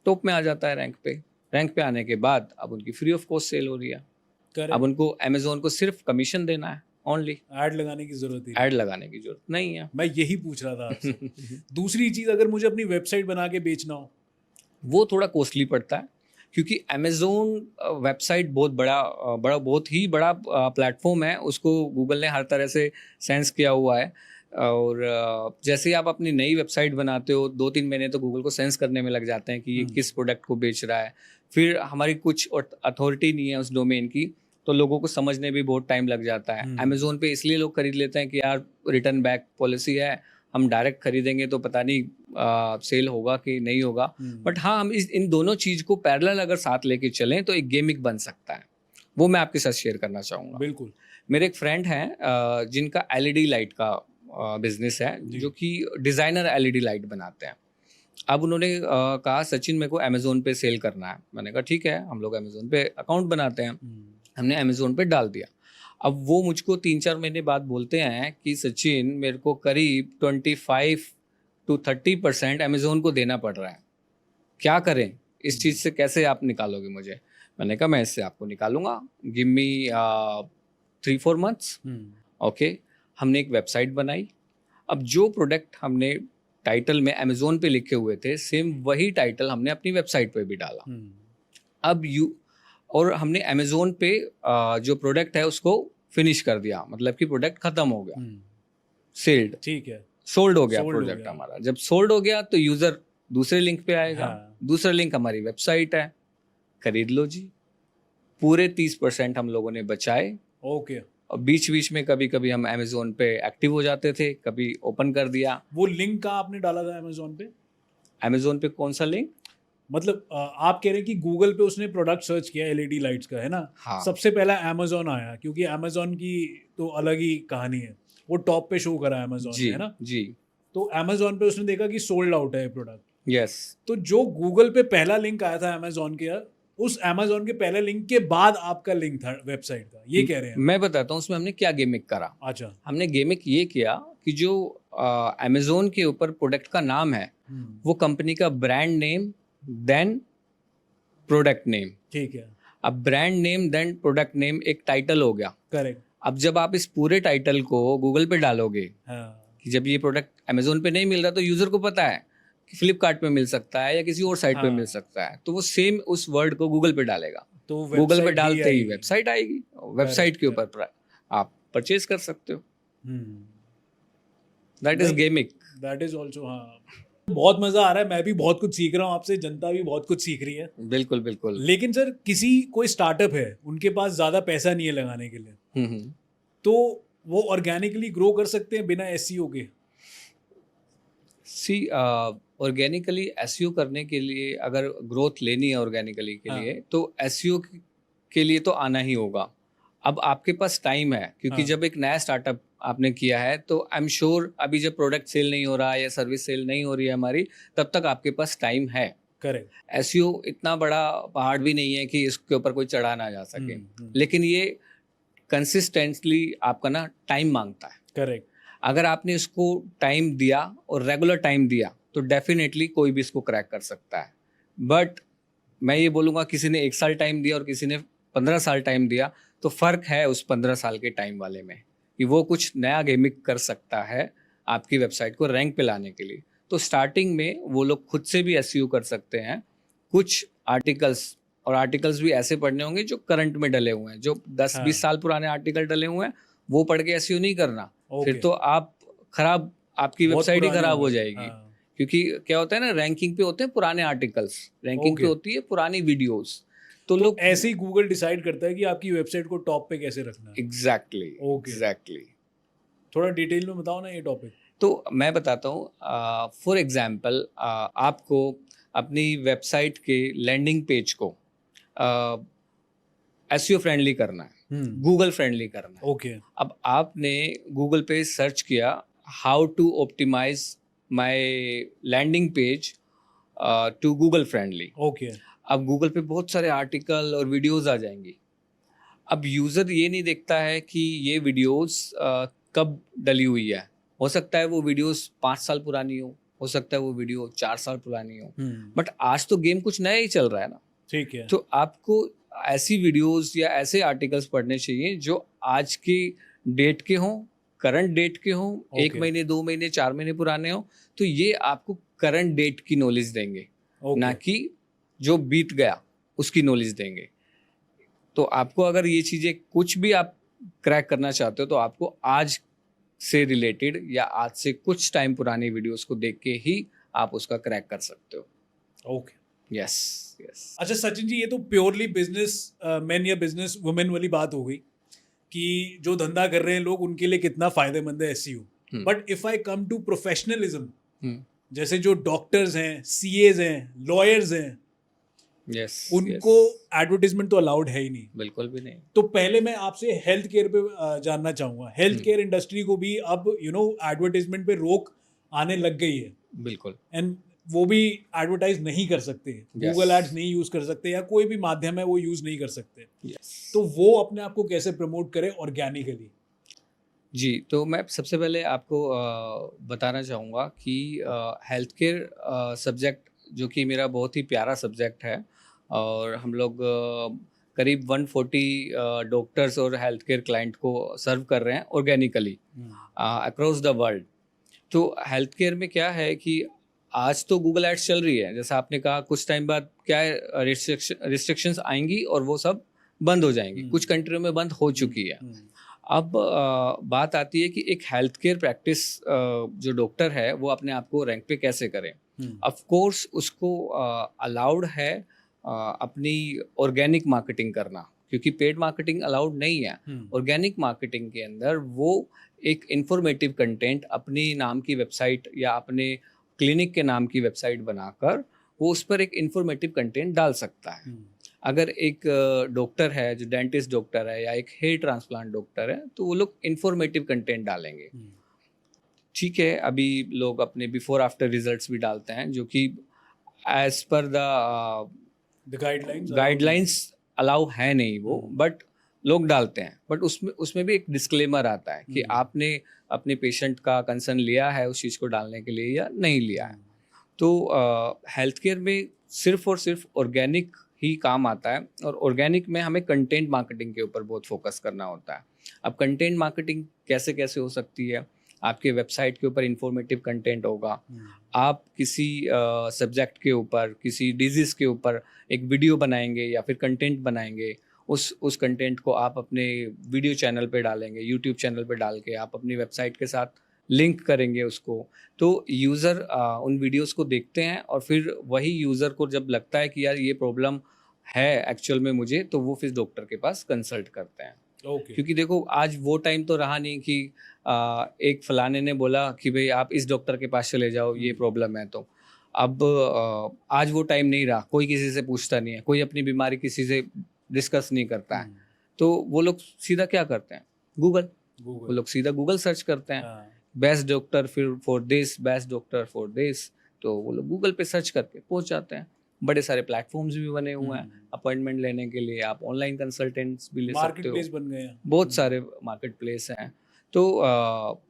टॉप में आ जाता है रैंक पे। रैंक पे आने के बाद अब उनकी फ्री ऑफ कॉस्ट सेल हो रही है। अब उनको अमेजोन को सिर्फ कमीशन देना है, ओनली। ऐड लगाने की जरूरत नहीं है। मैं यही पूछ रहा था आपसे। दूसरी चीज़, अगर मुझे अपनी वेबसाइट बना के बेचना हो, वो थोड़ा कॉस्टली पड़ता है, क्योंकि अमेजोन वेबसाइट बहुत ही बड़ा प्लेटफॉर्म है। उसको गूगल ने हर तरह से सेंस किया हुआ है, और जैसे ही आप अपनी नई वेबसाइट बनाते हो 2-3 महीने तो गूगल को सेंस करने में लग जाते हैं कि ये किस प्रोडक्ट को बेच रहा है। फिर हमारी कुछ अथॉरिटी नहीं है उस डोमेन की, तो लोगों को समझने भी बहुत टाइम लग जाता है। अमेजोन पे इसलिए लोग खरीद लेते हैं कि यार रिटर्न बैक पॉलिसी है, हम डायरेक्ट खरीदेंगे तो पता नहीं सेल होगा कि नहीं होगा। बट हाँ, हम इन दोनों चीज़ को पैरेलल अगर साथ लेके चलें तो एक गेमिक बन सकता है। वो मैं आपके साथ शेयर करना चाहूँगा। बिल्कुल। मेरे एक फ्रेंड हैं जिनका LED लाइट का बिजनेस है, जो कि डिज़ाइनर LED लाइट बनाते हैं। अब उन्होंने कहा सचिन मेरे को अमेजोन पे सेल करना है। मैंने कहा ठीक है, हम लोग अमेजोन पे अकाउंट बनाते हैं। हमने अमेजोन पे डाल दिया। अब वो मुझको 3-4 महीने बाद बोलते हैं कि सचिन मेरे को करीब 25 to 30% अमेजोन को देना पड़ रहा है। क्या करें, इस चीज़ से कैसे आप निकालोगे मुझे? मैंने कहा मैं इससे आपको निकालूंगा, गिव मी 3-4 मंथ्स। ओके, हमने एक वेबसाइट बनाई। अब जो प्रोडक्ट हमने टाइटल में अमेजोन पे लिखे हुए थे, सेम वही टाइटल हमने अपनी वेबसाइट पे भी डाला। अब और हमने अमेजोन पे जो प्रोडक्ट है उसको फिनिश कर दिया, मतलब कि प्रोडक्ट खत्म हो गया, सेल्ड, ठीक है, सोल्ड हो गया Sold हो प्रोडक्ट गया। हमारा। जब सोल्ड हो गया तो यूजर दूसरे लिंक पे आएगा, हाँ। दूसरा लिंक हमारी वेबसाइट है, खरीद लो जी। पूरे 30% हम लोगों ने बचाए। ओके, और बीच बीच में कभी कभी हम अमेजोन पे एक्टिव हो जाते थे, कभी ओपन कर दिया। वो लिंक कहाँ आपने डाला था अमेजोन पे? अमेजोन पे कौन सा लिंक? मतलब आप कह रहे हैं कि गूगल पे उसने प्रोडक्ट सर्च किया एलईडी लाइट्स का, है ना? हाँ। सबसे पहला अमेजोन आया, क्योंकि अमेजोन की तो अलग ही कहानी है, वो टॉप पे शो करा अमेजोन जी ने, है ना? जी। तो अमेजोन पे उसने देखा कि सोल्ड आउट है ये प्रोडक्ट। यस। तो जो गूगल पे पहला लिंक आया था अमेजोन के, उस अमेजोन के पहले लिंक के बाद आपका लिंक था वेबसाइट का, ये कह रहे हैं? मैं बताता हूँ उसमें हमने क्या गेमिक करा। अच्छा। हमने गेमिक ये किया कि जो अमेजोन के ऊपर प्रोडक्ट का नाम है, वो कंपनी का brand name then product name. ठीक है, अब brand name then product name एक टाइटल हो गया। करेक्ट। अब जब आप इस पूरे टाइटल को गूगल पे डालोगे, हाँ, कि जब ये प्रोडक्ट अमेजोन पे नहीं मिल रहा, तो यूजर को पता है कि फ्लिपकार्ट पे मिल सकता है या किसी और साइट पे मिल हाँ। सकता है, तो वो सेम उस वर्ड को गूगल पे डालेगा। तो गूगल पे वेबसाइट डालते ही आएगी। वेबसाइट आएगी, वेबसाइट के Correct, ऊपर आप परचेज कर सकते हो। Hmm, that is gimmick. That is also, हाँ। बहुत मजा आ रहा है, मैं भी बहुत कुछ सीख रहा हूँ आपसे, जनता भी बहुत कुछ सीख रही है। बिल्कुल बिल्कुल। लेकिन सर, कोई स्टार्टअप है, उनके पास ज्यादा पैसा नहीं है लगाने के लिए, हम्म। तो वो ऑर्गेनिकली ग्रो कर सकते हैं बिना एसईओ के? सी, ऑर्गेनिकली एसईओ करने के लिए, अगर ग्रोथ लेनी है ऑर्गेनिकली के हाँ। लिए, तो एसईओ के लिए तो आना ही होगा। अब आपके पास टाइम है, क्योंकि हाँ। जब एक नया स्टार्टअप आपने किया है, तो आई एम श्योर अभी जब प्रोडक्ट सेल नहीं हो रहा है या सर्विस सेल नहीं हो रही है हमारी, तब तक आपके पास टाइम है। करेक्ट। एसईओ इतना बड़ा पहाड़ भी नहीं है कि इसके ऊपर कोई चढ़ा ना जा सके, लेकिन ये कंसिस्टेंटली आपका ना टाइम मांगता है। करेक्ट। अगर आपने इसको टाइम दिया और रेगुलर टाइम दिया, तो डेफिनेटली कोई भी इसको क्रैक कर सकता है। बट मैं ये बोलूँगा, किसी ने 1 साल टाइम दिया और किसी ने 15 साल टाइम दिया, तो फ़र्क है उस 15 साल के टाइम वाले में, कि वो कुछ नया गेमिक कर सकता है आपकी वेबसाइट को रैंक पे लाने के लिए। तो स्टार्टिंग में वो लोग खुद से भी एसईओ कर सकते हैं, कुछ आर्टिकल्स, और आर्टिकल्स भी ऐसे पढ़ने होंगे जो करंट में डले हुए हैं, जो 10-20 हाँ। साल पुराने आर्टिकल डले हुए हैं, वो पढ़ के एसईओ नहीं करना। फिर ओके। तो आपकी बहुत वेबसाइट ही पुराने खराब हो गए। जाएगी। हाँ। क्योंकि क्या होता है ना, रैंकिंग पे होते हैं पुराने आर्टिकल्स, रैंकिंग पे ओके। होती है पुरानी वीडियोस, तो तो लोग ऐसे ही गूगल डिसाइड करता है कि आपकी वेबसाइट को टॉप पे कैसे रखना है। Exactly okay. एग्जैक्टली। थोड़ा डिटेल में बताओ ना ये टॉपिक। तो मैं बताता हूँ, फॉर एग्जांपल, आपको अपनी वेबसाइट के लैंडिंग पेज को एसईओ फ्रेंडली करना है, गूगल फ्रेंडली करना है। ओके। अब आपने गूगल पे सर्च किया how to optimise my landing page to Google friendly. Okay. अब गूगल पे बहुत सारे आर्टिकल और वीडियोस आ जाएंगी। अब यूज़र ये नहीं देखता है कि ये वीडियोस कब डली हुई है। हो सकता है वो वीडियोस 5 साल पुरानी हो सकता है वो वीडियो 4 साल पुरानी हो, बट आज तो गेम कुछ नया ही चल रहा है ना। ठीक है। तो आपको ऐसी वीडियोस या ऐसे आर्टिकल्स पढ़ने चाहिए जो आज की डेट के हों, करंट डेट के हों, 1 Okay. महीने 2 महीने 4 महीने पुराने हों। तो ये आपको करंट डेट की नॉलेज देंगे, ओके। ना कि जो बीत गया उसकी नॉलेज देंगे। तो आपको अगर ये चीज़ें कुछ भी आप क्रैक करना चाहते हो, तो आपको आज से रिलेटेड या आज से कुछ टाइम पुरानी वीडियोस को देख के ही आप उसका क्रैक कर सकते हो। ओके। Yes yes. अच्छा सचिन जी, ये तो प्योरली बिजनेस मैन या बिजनेस वुमेन वाली बात हो गई कि जो धंधा कर रहे हैं लोग, उनके लिए कितना फायदेमंद है SEO. But if I come to professionalism, जैसे जो डॉक्टर्स हैं, सीएज हैं, लॉयर्स हैं, यस उनको एडवर्टीजमेंट तो अलाउड है ही नहीं। बिल्कुल भी नहीं। तो पहले मैं आपसे हेल्थ केयर पे जानना चाहूंगा। हेल्थ केयर इंडस्ट्री को भी अब एडवर्टीजमेंट पे रोक आने लग गई है, बिल्कुल। एंड वो भी एडवर्टाइज नहीं कर सकते, गूगल एड्स नहीं यूज कर सकते, या कोई भी माध्यम है वो यूज नहीं कर सकते। यस। तो वो अपने आप को कैसे प्रमोट करें ऑर्गेनिकली? जी, तो मैं सबसे पहले आपको बताना चाहूँगा कि हेल्थ केयर सब्जेक्ट जो कि मेरा बहुत ही प्यारा सब्जेक्ट है, और हम लोग करीब 140 डॉक्टर्स और हेल्थ केयर क्लाइंट को सर्व कर रहे हैं ऑर्गेनिकली अक्रॉस द वर्ल्ड। तो हेल्थ केयर में क्या है कि आज तो गूगल एड्स चल रही है, जैसा आपने कहा, कुछ टाइम बाद क्या है, रिस्ट्रिक्शंस आएंगी और वो सब बंद हो जाएंगी। कुछ कंट्रियों में बंद हो चुकी है। अब बात आती है कि एक हेल्थ केयर प्रैक्टिस जो डॉक्टर है वो अपने आप को रैंक पे कैसे करें। ऑफ कोर्स उसको अलाउड है अपनी ऑर्गेनिक मार्केटिंग करना, क्योंकि पेड मार्केटिंग अलाउड नहीं है। ऑर्गेनिक मार्केटिंग के अंदर वो एक इंफॉर्मेटिव कंटेंट अपनी नाम की वेबसाइट या अपने क्लिनिक के नाम की वेबसाइट बनाकर वो उस पर एक इंफॉर्मेटिव कंटेंट डाल सकता है। अगर एक डॉक्टर है जो डेंटिस्ट डॉक्टर है या एक हेयर ट्रांसप्लांट डॉक्टर है, तो वो लोग इंफॉर्मेटिव कंटेंट डालेंगे। ठीक है, अभी लोग अपने बिफोर आफ्टर रिजल्ट्स भी डालते हैं, जो कि as per the guidelines allow है नहीं वो, बट लोग डालते हैं। बट उसमें भी एक डिस्क्लेमर आता है कि आपने अपने पेशेंट का कंसर्न लिया है उस चीज़ को डालने के लिए या नहीं लिया है। तो हेल्थ केयर में सिर्फ और सिर्फ ऑर्गेनिक ही काम आता है, और ऑर्गेनिक में हमें कंटेंट मार्केटिंग के ऊपर बहुत फोकस करना होता है। अब कंटेंट मार्केटिंग कैसे कैसे हो सकती है, आपके वेबसाइट के ऊपर इंफॉर्मेटिव कंटेंट होगा, आप किसी सब्जेक्ट के ऊपर, किसी डिजीज़ के ऊपर एक वीडियो बनाएंगे या फिर कंटेंट बनाएंगे, उस कंटेंट को आप अपने वीडियो चैनल पे डालेंगे, यूट्यूब चैनल पे डाल के आप अपनी वेबसाइट के साथ लिंक करेंगे उसको। तो यूज़र उन वीडियोस को देखते हैं, और फिर वही यूज़र को जब लगता है कि यार ये प्रॉब्लम है एक्चुअल में मुझे, तो वो फिर डॉक्टर के पास कंसल्ट करते हैं। क्योंकि देखो, आज वो टाइम तो रहा नहीं कि एक फलाने ने बोला कि भाई आप इस डॉक्टर के पास चले जाओ, ये प्रॉब्लम है। तो अब आज वो टाइम नहीं रहा, कोई किसी से पूछता नहीं है, कोई अपनी बीमारी किसी से डिस्कस नहीं करता है। तो वो लोग सीधा क्या करते हैं, गूगल, वो लोग सीधा गूगल सर्च करते हैं, बेस्ट डॉक्टर फिर for this, best doctor for this. तो वो लोग गूगल पे सर्च करके पहुंच जाते हैं। बड़े सारे प्लेटफॉर्म्स भी बने हुए हैं अपॉइंटमेंट लेने के लिए, आप ऑनलाइन कंसल्टेंट्स भी ले सकते हो, मार्केट प्लेस बन गए हैं, बहुत सारे मार्केट प्लेस हैं। तो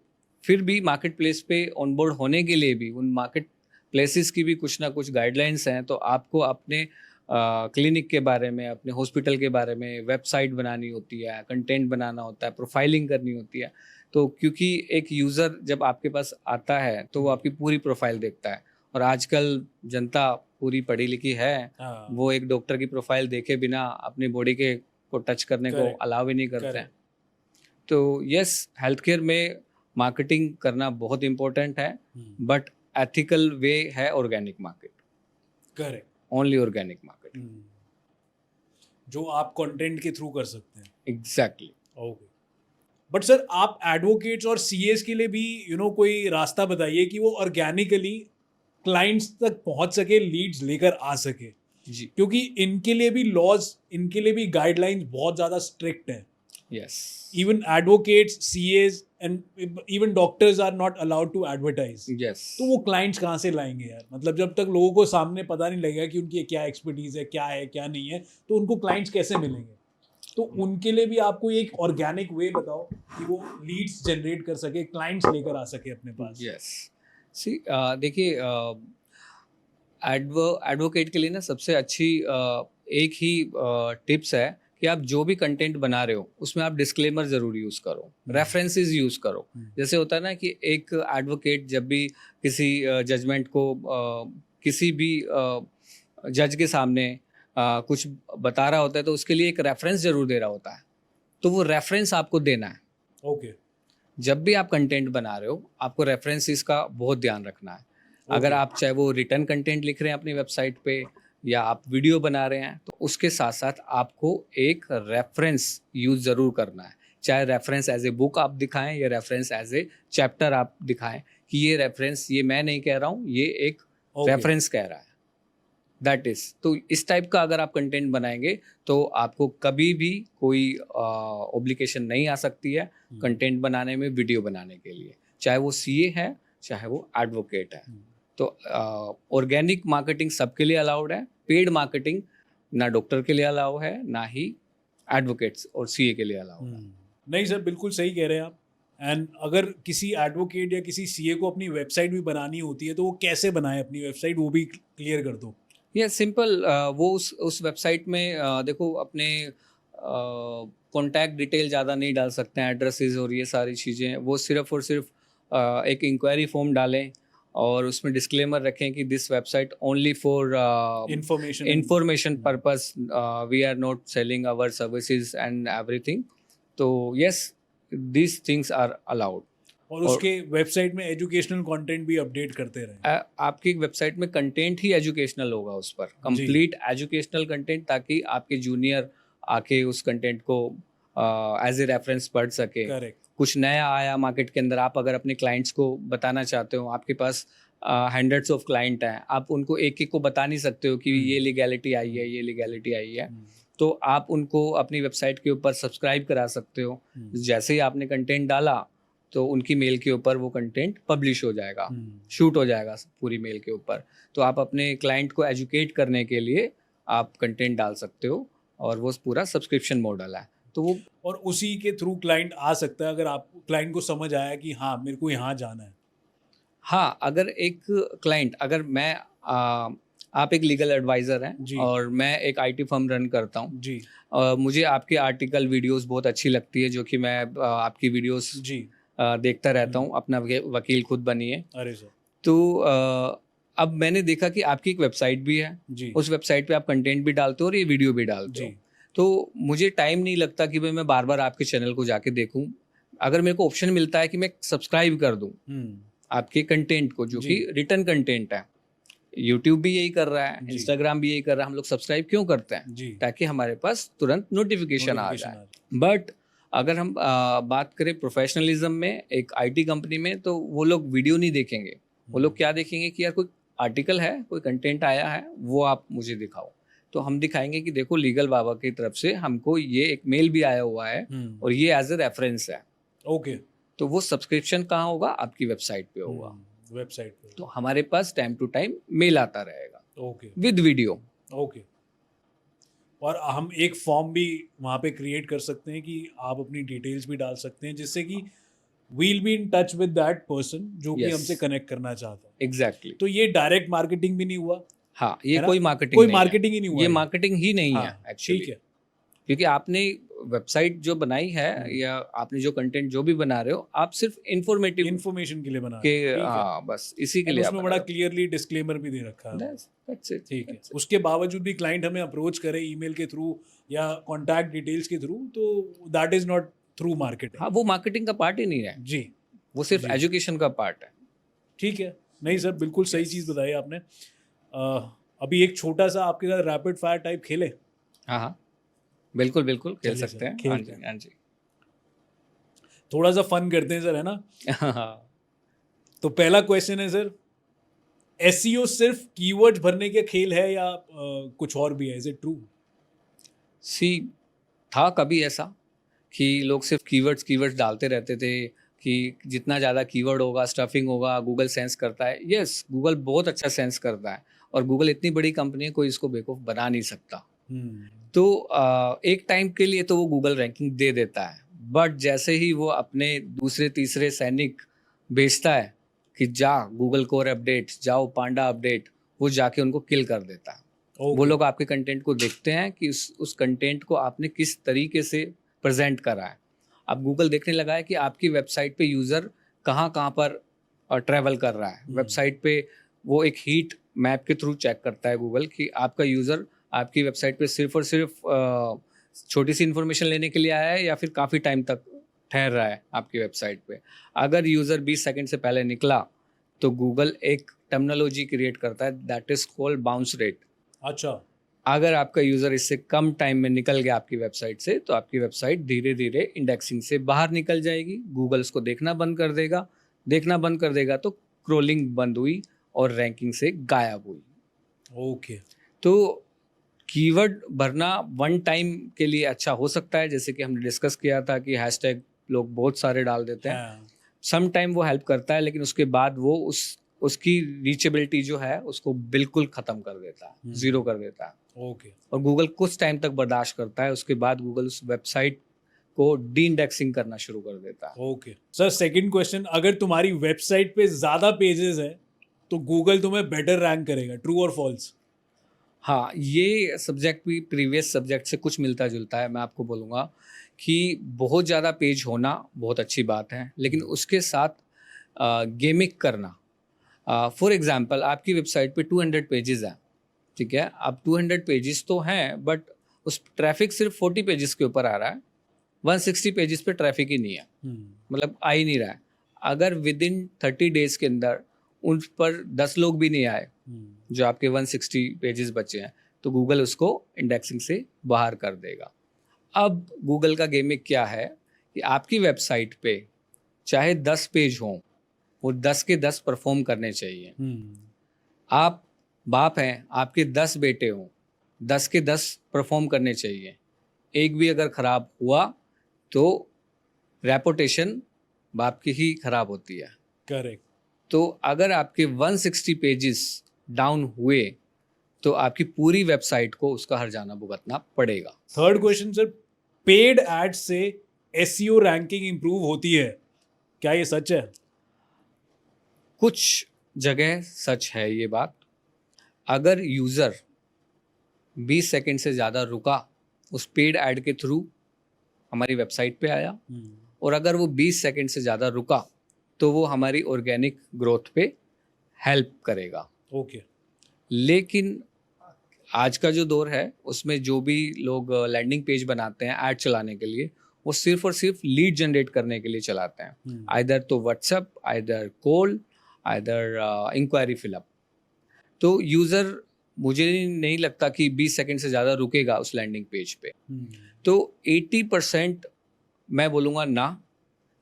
फिर भी मार्केट प्लेस पे ऑनबोर्ड होने के लिए भी उन मार्केट प्लेसेस की भी कुछ ना कुछ गाइडलाइंस हैं। तो आपको अपने क्लिनिक के बारे में, अपने हॉस्पिटल के बारे में वेबसाइट बनानी होती है, कंटेंट बनाना होता है, प्रोफाइलिंग करनी होती है। तो क्योंकि एक यूज़र जब आपके पास आता है तो वो आपकी पूरी प्रोफाइल देखता है, और आजकल जनता पूरी पढ़ी लिखी है, वो एक डॉक्टर की प्रोफाइल देखे बिना अपनी बॉडी के को टच करने को अलाउ ही नहीं करते हैं। तो यस, हेल्थ केयर में मार्केटिंग करना बहुत इम्पोर्टेंट है, बट एथिकल वे है organic market. Correct, only organic market जो आप कंटेंट के थ्रू कर सकते हैं। एग्जैक्टली। ओके, बट सर आप एडवोकेट्स और सीएस के लिए भी कोई रास्ता बताइए कि वो ऑर्गेनिकली क्लाइंट्स तक पहुंच सके, लीड्स लेकर आ सके जी, क्योंकि इनके लिए भी लॉज, इनके लिए भी गाइडलाइंस बहुत ज़्यादा स्ट्रिक्ट हैं। Yes, even advocates, CS and even doctors are not allowed to advertise. Yes. तो वो क्लाइंट्स कहाँ से लाएंगे यार? मतलब जब तक लोगों को सामने पता नहीं लगेगा कि उनकी क्या एक्सपर्टीज है, क्या नहीं है, तो उनको क्लाइंट्स कैसे मिलेंगे? तो उनके लिए भी आपको एक ऑर्गेनिक वे बताओ कि वो लीड्स जनरेट कर सके, क्लाइंट्स लेकर आ सके अपने पास। यस, सी देखिए, एडवोकेट के लिए ना सबसे अच्छी एक ही टिप्स है कि आप जो भी कंटेंट बना रहे हो उसमें आप डिस्क्लेमर ज़रूर यूज़ करो, रेफरेंसेस यूज़ करो। जैसे होता है ना कि एक एडवोकेट जब भी किसी जजमेंट को किसी भी जज के सामने कुछ बता रहा होता है, तो उसके लिए एक रेफरेंस ज़रूर दे रहा होता है। तो वो रेफरेंस आपको देना है। ओके, जब भी आप कंटेंट बना रहे हो आपको रेफरेंसेस का बहुत ध्यान रखना है। अगर आप चाहे वो रिटर्न कंटेंट लिख रहे हैं अपनी वेबसाइट पे या आप वीडियो बना रहे हैं, तो उसके साथ साथ आपको एक रेफरेंस यूज़ ज़रूर करना है। चाहे रेफरेंस एज ए बुक आप दिखाएं या रेफरेंस एज ए चैप्टर आप दिखाएं कि ये रेफरेंस, ये मैं नहीं कह रहा हूँ, ये एक रेफरेंस कह रहा है, दैट इज़। तो इस टाइप का अगर आप कंटेंट बनाएंगे तो आपको कभी भी कोई ऑब्लिगेशन नहीं आ सकती है कंटेंट बनाने में, वीडियो बनाने के लिए, चाहे वो सीए है चाहे वो एडवोकेट है। तो ऑर्गेनिक मार्केटिंग सबके लिए अलाउड है, पेड मार्केटिंग ना डॉक्टर के लिए अलाउ है, ना ही एडवोकेट्स और सीए के लिए अलाउड है। नहीं सर, बिल्कुल सही कह रहे हैं आप। एंड अगर किसी एडवोकेट या किसी सीए को अपनी वेबसाइट भी बनानी होती है तो वो कैसे बनाए अपनी वेबसाइट, वो भी क्लियर कर दो। ये सिंपल वो उस वेबसाइट में देखो अपने कॉन्टैक्ट डिटेल ज़्यादा नहीं डाल सकते हैं, एड्रेसेस और ये सारी चीज़ें। वो सिर्फ और सिर्फ एक इंक्वायरी फॉर्म डालें और उसमें डिस्क्लेमर रखें कि this website only for information purpose, we are not selling our services and everything. तो yes, these things are allowed. और उसके वेबसाइट में एजुकेशनल कंटेंट भी अपडेट करते रहे। आपकी वेबसाइट में कंटेंट ही एजुकेशनल होगा, उस पर कंप्लीट एजुकेशनल कंटेंट, ताकि आपके जूनियर आके उस कंटेंट को एज ए रेफरेंस पढ़ सके। करेक्ट। कुछ नया आया मार्केट के अंदर, आप अगर अपने क्लाइंट्स को बताना चाहते हो, आपके पास हंड्रेड्स ऑफ क्लाइंट हैं, आप उनको एक एक को बता नहीं सकते हो कि ये लीगैलिटी आई है, ये लीगैलिटी आई है। तो आप उनको अपनी वेबसाइट के ऊपर सब्सक्राइब करा सकते हो। जैसे ही आपने कंटेंट डाला तो उनकी मेल के ऊपर वो कंटेंट पब्लिश हो जाएगा, शूट हो जाएगा पूरी मेल के ऊपर। तो आप अपने क्लाइंट को एजुकेट करने के लिए आप कंटेंट डाल सकते हो, और वो पूरा सब्सक्रिप्शन मॉडल है। तो वो और उसी के थ्रू क्लाइंट आ सकता है, अगर आप क्लाइंट को समझ आया कि हाँ मेरे को यहाँ जाना है। हाँ, अगर एक क्लाइंट, अगर मैं आप एक लीगल एडवाइज़र हैं और मैं एक आईटी फर्म रन करता हूँ जी, मुझे आपके आर्टिकल वीडियोस बहुत अच्छी लगती है, जो कि मैं आपकी वीडियोस जी, देखता रहता हूँ। अपना वकील खुद बनिए। अरे सर। तो अब मैंने देखा कि आपकी एक वेबसाइट भी है, जी, उस वेबसाइट पे आप कंटेंट भी डालते हो और ये वीडियो भी डालते हो। तो मुझे टाइम नहीं लगता कि भाई मैं बार बार आपके चैनल को जाके देखूं। अगर मेरे को ऑप्शन मिलता है कि मैं सब्सक्राइब कर दूं आपके कंटेंट को, जो कि रिटर्न कंटेंट है, यूट्यूब भी यही कर रहा है, इंस्टाग्राम भी यही कर रहा है। हम लोग सब्सक्राइब क्यों करते हैं? ताकि हमारे पास तुरंत नोटिफिकेशन आ जाए। बट अगर हम बात करें प्रोफेशनलिज्म में, एक आईटी कंपनी में, तो वो लोग वीडियो नहीं देखेंगे। वो लोग क्या देखेंगे कि यार कोई आर्टिकल है, कोई कंटेंट आया है, वो आप मुझे दिखाओ। तो हम दिखाएंगे कि देखो लीगल बाबा की तरफ से हमको ये एक मेल भी आया हुआ है और ये एज ए रेफरेंस है। ओके। तो वो सब्सक्रिप्शन कहाँ होगा? आपकी वेबसाइट पे होगा। वेबसाइट पे। तो हमारे पास टाइम टू टाइम मेल आता रहेगा। ओके। With video. ओके। और हम एक फॉर्म भी वहाँ पे क्रिएट कर सकते हैं कि आप अपनी डिटेल्स भी डाल सकते हैं, जिससे कि we'll be in touch with that person जो कि हमसे कनेक्ट करना चाहता है। एग्जैक्टली। तो ये डायरेक्ट मार्केटिंग भी नहीं हुआ। हाँ, ये कोई मार्केटिंग ही नहीं हुआ। ये मार्केटिंग ही नहीं है एक्चुअली। ठीक है। क्योंकि आपने वेबसाइट जो बनाई है या आपने जो कंटेंट जो भी बना रहे हो, आप सिर्फ इन्फॉर्मेशन के लिए बना रहे हो। हाँ, बस इसी के लिए उसमें बड़ा क्लियरली डिस्क्लेमर भी दे रखा है। ठीक है। उसके बावजूद भी क्लाइंट हमें अप्रोच करे ईमेल के थ्रू या कॉन्टैक्ट डिटेल्स के थ्रू, तो that is not through marketing. हाँ, वो मार्केटिंग का पार्ट ही नहीं है जी, वो सिर्फ एजुकेशन का पार्ट है। ठीक है। नहीं सर, बिल्कुल सही चीज़ बताई आपने। अभी एक छोटा सा आपके साथ रैपिड फायर टाइप खेले? हाँ हाँ, बिल्कुल बिल्कुल खेल सकते हैं। हाँ जी। थोड़ा सा फन करते हैं सर, है ना? तो पहला क्वेश्चन है सर, एसईओ सिर्फ कीवर्ड्स भरने के खेल है या कुछ और भी है? Is it true? था कभी ऐसा कि लोग सिर्फ कीवर्ड्स डालते रहते थे कि जितना ज़्यादा कीवर्ड होगा, स्टफिंग होगा, गूगल सेंस करता है। यस, गूगल बहुत अच्छा सेंस करता है, और गूगल इतनी बड़ी कंपनी है, कोई इसको बेवकूफ़ बना नहीं सकता। तो एक टाइम के लिए तो वो गूगल रैंकिंग दे देता है, बट जैसे ही वो अपने दूसरे तीसरे सैनिक भेजता है कि जा गूगल कोर अपडेट, जाओ पांडा अपडेट, वो जाके उनको किल कर देता है। वो लोग आपके कंटेंट को देखते हैं कि उस कंटेंट को आपने किस तरीके से प्रेजेंट करा है। अब गूगल देखने लगा है कि आपकी वेबसाइट पे यूज़र कहाँ कहाँ पर ट्रैवल कर रहा है। वेबसाइट पे वो एक हीट मैप के थ्रू चेक करता है गूगल कि आपका यूज़र आपकी वेबसाइट पे सिर्फ और सिर्फ छोटी सी इन्फॉर्मेशन लेने के लिए आया है या फिर काफ़ी टाइम तक ठहर रहा है आपकी वेबसाइट पे। अगर यूज़र 20 सेकंड से पहले निकला तो गूगल एक टर्मिनोलॉजी क्रिएट करता है, that is called bounce rate. अच्छा। अगर आपका यूज़र इससे कम टाइम में निकल गया आपकी वेबसाइट से, तो आपकी वेबसाइट धीरे धीरे इंडेक्सिंग से बाहर निकल जाएगी। गूगल उसको देखना बंद कर देगा तो क्रोलिंग बंद हुई और रैंकिंग से गायब हुई। ओके। तो कीवर्ड भरना वन टाइम के लिए अच्छा हो सकता है, जैसे कि हमने डिस्कस किया था कि हैशटैग लोग बहुत सारे डाल देते हैं। सम टाइम वो हेल्प करता है, लेकिन उसके बाद वो उसकी रीचेबिलिटी जो है उसको बिल्कुल ख़त्म कर देता है, ज़ीरो कर देता है। ओके। और गूगल कुछ टाइम तक बर्दाश्त करता है, उसके बाद गूगल उस वेबसाइट को डी इंडेक्सिंग करना शुरू कर देता है। ओके सर, सेकंड क्वेश्चन, अगर तुम्हारी वेबसाइट पे ज्यादा पेजेस है तो गूगल तुम्हें बेटर रैंक करेगा, ट्रू और फॉल्स? हाँ, ये सब्जेक्ट भी प्रीवियस सब्जेक्ट से कुछ मिलता जुलता है। मैं आपको बोलूँगा कि बहुत ज़्यादा पेज होना बहुत अच्छी बात है, लेकिन उसके साथ गेमिक करना। फॉर एग्जांपल, आपकी वेबसाइट पे 200 पेजेस हैं, ठीक है? अब 200 पेजेस तो हैं, बट उस ट्रैफिक सिर्फ 40 पेजेस के ऊपर आ रहा है, 160 पेजेस पे ट्रैफिक ही नहीं है, मतलब आ ही नहीं रहा है। अगर विद इन 30 डेज के अंदर उन पर 10 लोग भी नहीं आए, जो आपके 160 पेजेस बचे हैं, तो गूगल उसको इंडेक्सिंग से बाहर कर देगा। अब गूगल का गेमिक क्या है कि आपकी वेबसाइट पे चाहे 10 पेज हों, वो 10 के 10 परफॉर्म करने चाहिए। आप बाप हैं, आपके 10 बेटे हों, 10 के 10 परफॉर्म करने चाहिए। एक भी अगर ख़राब हुआ तो रेपुटेशन बाप की ही ख़राब होती है। करेक्ट। तो अगर आपके 160 पेजेस डाउन हुए तो आपकी पूरी वेबसाइट को उसका हर्जाना भुगतना पड़ेगा। Third question sir, paid ads से एसईओ रैंकिंग इंप्रूव होती है, क्या ये सच है? कुछ जगह सच है ये बात। अगर यूज़र 20 सेकंड से ज़्यादा रुका उस पेड ऐड के थ्रू हमारी वेबसाइट पे आया, और अगर वो 20 सेकंड से ज़्यादा रुका तो वो हमारी ऑर्गेनिक ग्रोथ पे हेल्प करेगा। ओके। लेकिन आज का जो दौर है उसमें जो भी लोग लैंडिंग पेज बनाते हैं ऐड चलाने के लिए, वो सिर्फ और सिर्फ लीड जनरेट करने के लिए चलाते हैं। आइदर तो WhatsApp, either call, either inquiry fill up. तो यूज़र, मुझे नहीं लगता कि 20 सेकंड से ज़्यादा रुकेगा उस लैंडिंग पेज पे। तो 80% मैं बोलूँगा ना,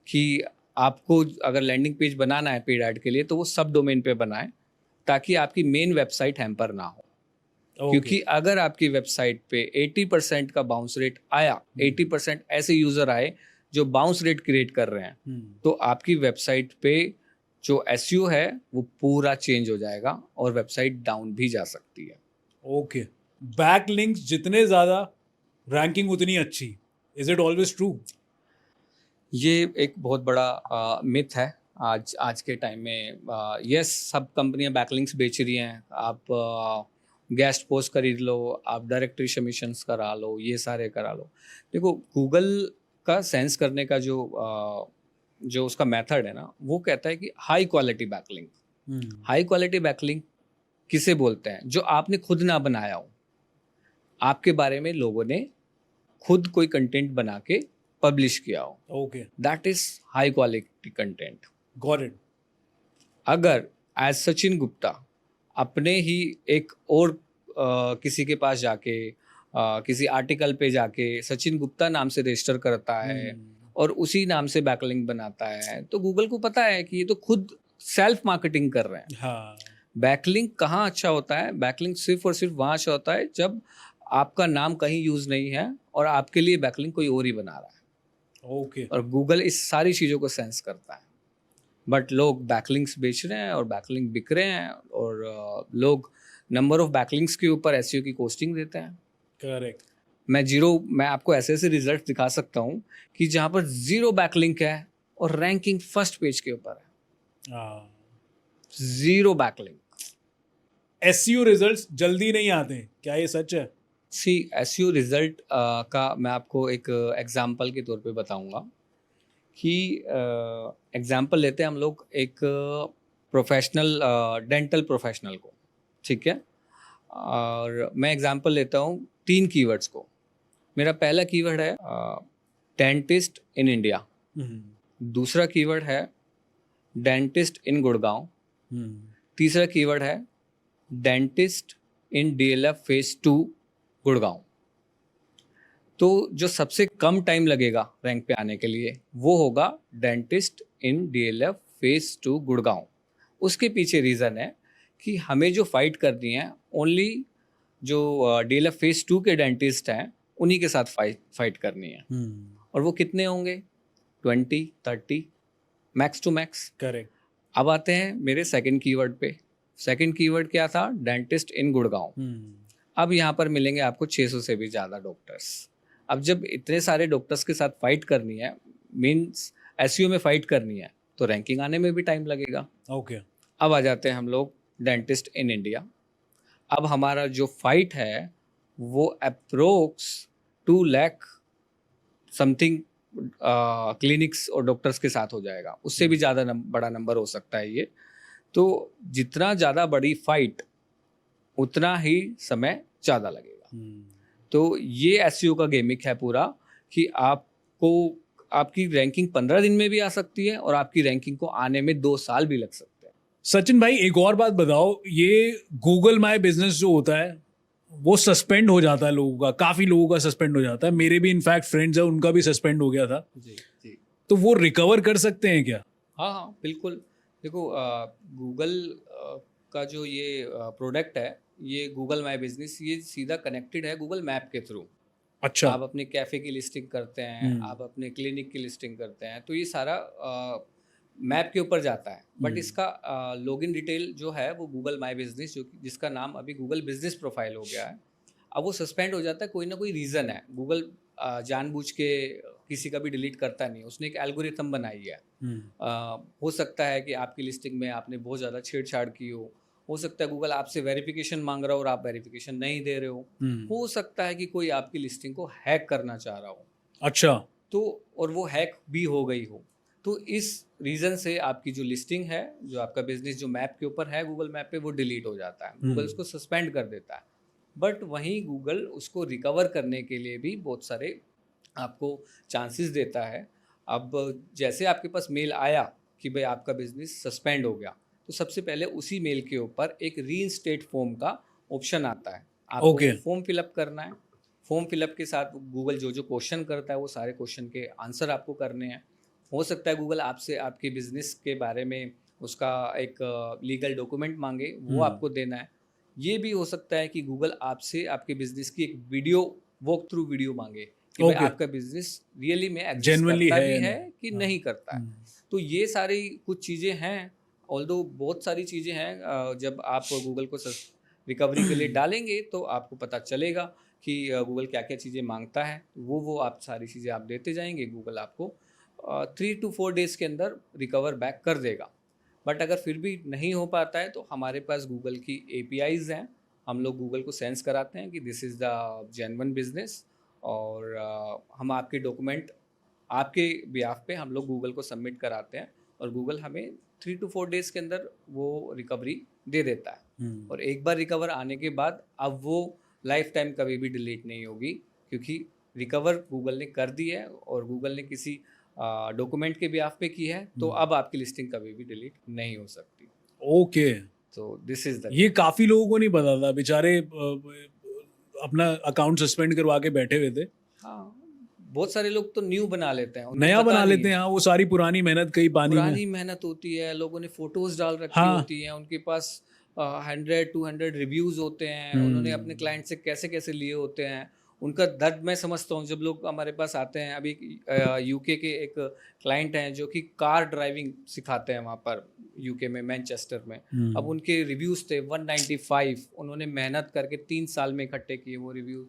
कि आपको अगर लैंडिंग पेज बनाना है पेड ऐड के लिए तो वो सब डोमेन पे बनाएं, ताकि आपकी मेन वेबसाइट हैम्पर ना हो। क्योंकि अगर आपकी वेबसाइट पे 80% का बाउंस रेट आया, 80% ऐसे यूज़र आए जो बाउंस रेट क्रिएट कर रहे हैं, तो आपकी वेबसाइट पे जो एसईओ है वो पूरा चेंज हो जाएगा और वेबसाइट डाउन भी जा सकती है। ओके। बैक लिंक्स जितने ज़्यादा रैंकिंग उतनी अच्छी, इज इट ऑलवेज ट्रू? ये एक बहुत बड़ा मिथ है आज के टाइम में। यस, सब कंपनियां बैकलिंक्स बेच रही हैं। आप गेस्ट पोस्ट खरीद लो, आप डायरेक्टरी सबमिशंस करा लो, ये सारे करा लो। देखो, गूगल का सेंस करने का जो उसका मेथड है ना, वो कहता है कि high quality backlink. High quality backlink किसे बोलते हैं? जो आपने खुद ना बनाया हो, आपके बारे में लोगों ने खुद कोई कंटेंट बना के पब्लिश किया हो, okay, that is high quality content. Got it. अगर एज सचिन गुप्ता अपने ही एक और किसी के पास जाके किसी आर्टिकल पे जाके सचिन गुप्ता नाम से रजिस्टर करता है और उसी नाम से बैकलिंक बनाता है, तो गूगल को पता है कि ये तो खुद सेल्फ मार्केटिंग कर रहे हैं। हाँ। बैकलिंक कहाँ अच्छा होता है? बैकलिंक सिर्फ और सिर्फ वहाँ अच्छा होता है जब आपका नाम कहीं यूज़ नहीं है और आपके लिए बैकलिंक कोई और ही बना रहा है। ओके। और गूगल इस सारी चीज़ों को सेंस करता है। बट लोग बैकलिंक्स बेच रहे हैं और बैकलिंक बिक रहे हैं, और लोग नंबर ऑफ बैकलिंक्स के ऊपर एसईओ की कोस्टिंग देते हैं। करेक्ट। मैं आपको ऐसे ऐसे रिजल्ट दिखा सकता हूँ कि जहाँ पर 0 बैकलिंक है और रैंकिंग फर्स्ट पेज के ऊपर है। 0 बैकलिंक। एसईओ रिजल्ट्स जल्दी नहीं आते, क्या ये सच है? सी, एसईओ रिजल्ट का मैं आपको एक एग्जांपल के तौर पे बताऊंगा कि एग्जांपल लेते हैं हम लोग एक प्रोफेशनल डेंटल प्रोफेशनल को, ठीक है? और मैं एग्जांपल लेता हूँ 3 कीवर्ड्स को। मेरा पहला कीवर्ड है डेंटिस्ट इन इंडिया, दूसरा कीवर्ड है डेंटिस्ट इन गुड़गांव, तीसरा कीवर्ड है डेंटिस्ट इन डीएलएफ फेज 2 गुड़गांव। तो जो सबसे कम टाइम लगेगा रैंक पे आने के लिए वो होगा डेंटिस्ट इन डीएलएफ फेज 2 गुड़गांव। उसके पीछे रीज़न है कि हमें जो फाइट करनी है, ओनली जो डीएलएफ फेज 2 के डेंटिस्ट हैं उन्हीं के साथ फाइट करनी है। और वो कितने होंगे? 20, 30 मैक्स टू मैक्स। करेक्ट। अब आते हैं मेरे सेकंड कीवर्ड पे। सेकंड कीवर्ड क्या था? Dentist in Gurgaon. अब यहाँ पर मिलेंगे आपको 600 से भी ज़्यादा डॉक्टर्स। अब जब इतने सारे डॉक्टर्स के साथ फाइट करनी है, मीन्स एसईओ में फाइट करनी है, तो रैंकिंग आने में भी टाइम लगेगा। ओके। अब आ जाते हैं हम लोग डेंटिस्ट इन इंडिया। अब हमारा जो फाइट है वो अप्रोक्स 2 लाख समथिंग क्लिनिक्स और डॉक्टर्स के साथ हो जाएगा, उससे भी ज़्यादा बड़ा नंबर हो सकता है ये। तो जितना ज़्यादा बड़ी फाइट उतना ही समय ज़्यादा लगेगा। तो ये एसईओ का गेमिक है पूरा, कि आपको आपकी रैंकिंग 15 दिन में भी आ सकती है और आपकी रैंकिंग को आने में 2 साल भी लग सकते हैं। सचिन भाई एक और बात बताओ, ये गूगल माई बिजनेस जो होता है वो सस्पेंड हो जाता है लोगों का, काफ़ी लोगों का सस्पेंड हो जाता है, मेरे भी इनफैक्ट फ्रेंड्स है उनका भी सस्पेंड हो गया था। जी जी। तो वो रिकवर कर सकते हैं क्या? हाँ हाँ बिल्कुल। देखो गूगल का जो ये प्रोडक्ट है, ये गूगल माई बिजनेस, ये सीधा कनेक्टेड है गूगल मैप के थ्रू। अच्छा। आप अपने कैफ़े की लिस्टिंग करते हैं, आप अपने क्लिनिक की लिस्टिंग करते हैं, तो ये सारा मैप के ऊपर जाता है। बट इसका लॉगिन डिटेल जो है वो गूगल माई बिजनेस, जो जिसका नाम अभी गूगल बिजनेस प्रोफाइल हो गया है, अब वो सस्पेंड हो जाता है। कोई ना कोई रीज़न है, गूगल जानबूझ के किसी का भी डिलीट करता नहीं, उसने एक एल्गोरिथम बनाई है। हो सकता है कि आपकी लिस्टिंग में आपने बहुत ज़्यादा छेड़छाड़ की हो सकता है गूगल आपसे वेरिफिकेशन मांग रहा हो और आप वेरिफिकेशन नहीं दे रहे हो सकता है कि कोई आपकी लिस्टिंग को हैक करना चाह रहा हो। अच्छा। तो और वो हैक भी हो गई हो, तो इस रीज़न से आपकी जो लिस्टिंग है, जो आपका बिजनेस जो मैप के ऊपर है गूगल मैप पे, वो डिलीट हो जाता है। गूगल उसको सस्पेंड कर देता है। बट वहीं गूगल उसको रिकवर करने के लिए भी बहुत सारे आपको चांसेस देता है। अब जैसे आपके पास मेल आया कि भाई आपका बिजनेस सस्पेंड हो गया, तो सबसे पहले उसी मेल के ऊपर एक रीइंस्टेट फॉर्म का ऑप्शन आता है। आपको ओके। फॉर्म फिलअप करना है। फॉर्म फिलअप के साथ गूगल जो जो क्वेश्चन करता है वो सारे क्वेश्चन के आंसर आपको करने हैं। हो सकता है गूगल आपसे आपके बिजनेस के बारे में उसका एक लीगल डॉक्यूमेंट मांगे, वो आपको देना है। ये भी हो सकता है कि गूगल आपसे आपके बिजनेस की एक वीडियो वॉक थ्रू वीडियो मांगे कि भाई ओके। आपका बिजनेस रियली में एग्जिस्ट जेन्युइनली करता है भी या है नहीं? कि हाँ। नहीं करता है। तो ये सारी कुछ चीज़ें हैं, ऑल्दो बहुत सारी चीज़ें हैं। जब आप गूगल को रिकवरी के लिए डालेंगे तो आपको पता चलेगा कि गूगल क्या क्या चीज़ें मांगता है। वो आप सारी चीज़ें आप देते जाएंगे, गूगल आपको 3 to 4 डेज़ के अंदर रिकवर बैक कर देगा। बट अगर फिर भी नहीं हो पाता है तो हमारे पास गूगल की APIs हैं। हम लोग गूगल को सेंस कराते हैं कि this is the genuine business, और हम आपके डॉक्यूमेंट आपके बिहाफ पे हम लोग गूगल को सबमिट कराते हैं, और गूगल हमें 3 to 4 डेज़ के अंदर वो रिकवरी दे देता है। और एक बार रिकवर आने के बाद अब वो लाइफ टाइम कभी भी डिलीट नहीं होगी, क्योंकि रिकवर गूगल ने कर दी है और गूगल ने किसी डॉक्यूमेंट के बिहाफ पे की है, तो अब आपकी लिस्टिंग कभी भी डिलीट नहीं हो सकती। ओके। तो दिस इज़ द ये काफ़ी लोगों को नहीं पता था, बेचारे अपना अकाउंट सस्पेंड करवा के बैठे हुए थे। हाँ, बहुत सारे लोग तो न्यू बना लेते हैं, उनको नया पता बना नहीं लेते है। हैं, हाँ, वो सारी पुरानी मेहनत कहीं पानी में। पुरानी मेहनत होती है, लोगों ने फोटोज डाल रखी हाँ। होती हैं, उनके पास 100-200 रिव्यूज होते हैं, उन्होंने अपने क्लाइंट से कैसे कैसे लिए होते हैं। उनका दर्द मैं समझता हूँ। जब लोग हमारे पास आते हैं, अभी यूके के एक क्लाइंट हैं जो कि कार ड्राइविंग सिखाते हैं वहाँ पर यूके में, मैनचेस्टर में। अब उनके रिव्यूज़ थे 195, उन्होंने मेहनत करके 3 साल में इकट्ठे किए वो रिव्यू।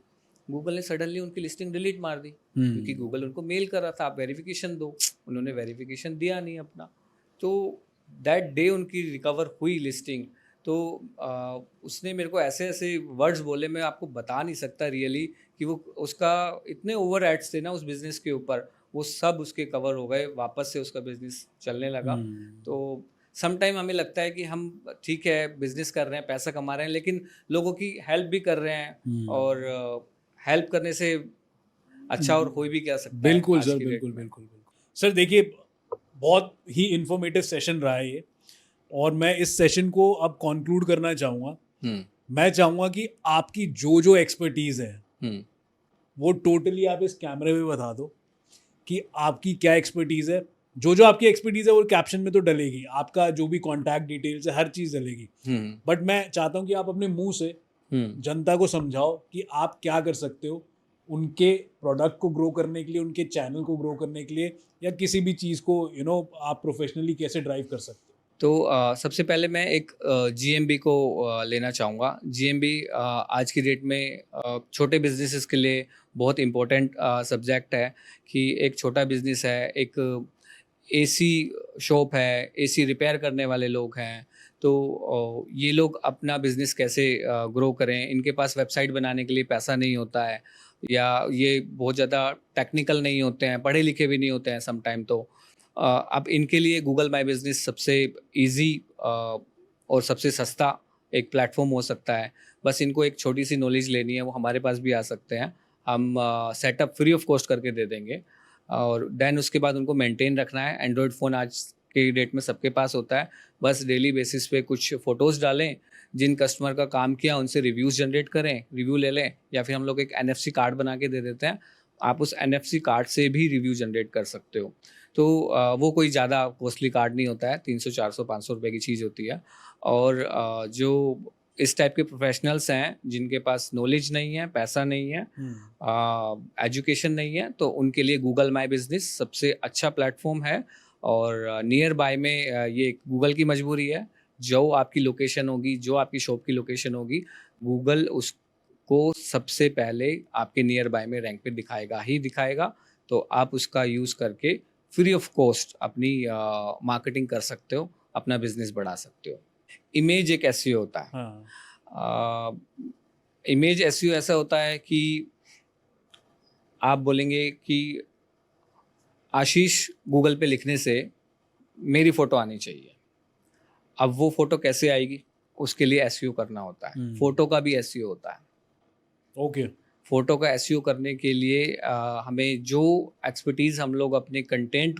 गूगल ने सडनली उनकी लिस्टिंग डिलीट मार दी, क्योंकि गूगल उनको मेल कर रहा था आप वेरिफिकेशन दो, उन्होंने वेरिफिकेशन दिया नहीं अपना। तो दैट डे उनकी रिकवर हुई लिस्टिंग। तो उसने मेरे को ऐसे ऐसे वर्ड्स बोले, मैं आपको बता नहीं सकता रियली, कि वो उसका इतने ओवर एड्स थे ना उस बिज़नेस के ऊपर, वो सब उसके कवर हो गए, वापस से उसका बिज़नेस चलने लगा। तो सम टाइम हमें लगता है कि हम ठीक है बिज़नेस कर रहे हैं, पैसा कमा रहे हैं, लेकिन लोगों की हेल्प भी कर रहे हैं, और हेल्प करने से अच्छा और हो भी क्या सकता है बिल्कुल आज सर, की डेट बिल्कुल में। बिल्कुल बिल्कुल सर। देखिए, बहुत ही इंफॉर्मेटिव सेशन रहा है ये, और मैं इस सेशन को अब कंक्लूड करना चाहूँगा। मैं चाहूँगा कि आपकी जो जो एक्सपर्टीज़ है वो टोटली आप इस कैमरे में बता दो कि आपकी क्या एक्सपर्टीज़ है। जो जो आपकी एक्सपर्टीज़ है वो कैप्शन में तो डलेगी, आपका जो भी कॉन्टैक्ट डिटेल्स है हर चीज़ डलेगी। बट मैं चाहता हूँ कि आप अपने मुंह से जनता को समझाओ कि आप क्या कर सकते हो उनके प्रोडक्ट को ग्रो करने के लिए, उनके चैनल को ग्रो करने के लिए, या किसी भी चीज़ को आप प्रोफेशनली कैसे ड्राइव कर सकते हो। तो सबसे पहले मैं एक जीएमबी को लेना चाहूँगा। जीएमबी आज की डेट में छोटे बिजनेसेस के लिए बहुत इम्पोर्टेंट सब्जेक्ट है कि एक छोटा बिजनेस है, एक एसी शॉप है, एसी रिपेयर करने वाले लोग हैं, तो ये लोग अपना बिजनेस कैसे ग्रो करें। इनके पास वेबसाइट बनाने के लिए पैसा नहीं होता है, या ये बहुत ज़्यादा टेक्निकल नहीं होते हैं, पढ़े लिखे भी नहीं होते हैं समटाइम। तो अब इनके लिए गूगल माई बिजनेस सबसे इजी और सबसे सस्ता एक प्लेटफॉर्म हो सकता है। बस इनको एक छोटी सी नॉलेज लेनी है, वो हमारे पास भी आ सकते हैं। हम सेटअप फ्री ऑफ कॉस्ट करके दे देंगे, और देन उसके बाद उनको मेंटेन रखना है। एंड्रॉयड फ़ोन आज के डेट में सबके पास होता है। बस डेली बेसिस पे कुछ फ़ोटोज़ डालें, जिन कस्टमर का काम किया उनसे रिव्यूज़ जनरेट करें, रिव्यू ले लें, या फिर हम लोग एक एनएफसी कार्ड बना के दे देते हैं। आप उस एनएफसी कार्ड से भी रिव्यू जनरेट कर सकते हो। तो वो कोई ज़्यादा कॉस्टली कार्ड नहीं होता है, 300 400 500 रुपए की चीज़ होती है। और जो इस टाइप के प्रोफेशनल्स हैं जिनके पास नॉलेज नहीं है, पैसा नहीं है, एजुकेशन नहीं है, तो उनके लिए गूगल माई बिजनेस सबसे अच्छा प्लेटफॉर्म है। और नियर बाय में ये गूगल की मजबूरी है। जो आपकी लोकेशन होगी, जो आपकी शॉप की लोकेशन होगी, गूगल उसको सबसे पहले आपके नियर बाय में रैंक पे दिखाएगा ही दिखाएगा। तो आप उसका यूज़ करके फ्री ऑफ कॉस्ट अपनी मार्केटिंग कर सकते हो, अपना बिजनेस बढ़ा सकते हो। इमेज एक एसईओ होता है। हाँ। इमेज एसईओ ऐसा होता है कि आप बोलेंगे कि आशीष गूगल पे लिखने से मेरी फ़ोटो आनी चाहिए। अब वो फ़ोटो कैसे आएगी, उसके लिए एसईओ करना होता है। फ़ोटो का भी एसईओ होता है। ओके। फ़ोटो का एसईओ करने के लिए हमें जो एक्सपर्टीज़ हम लोग अपने कंटेंट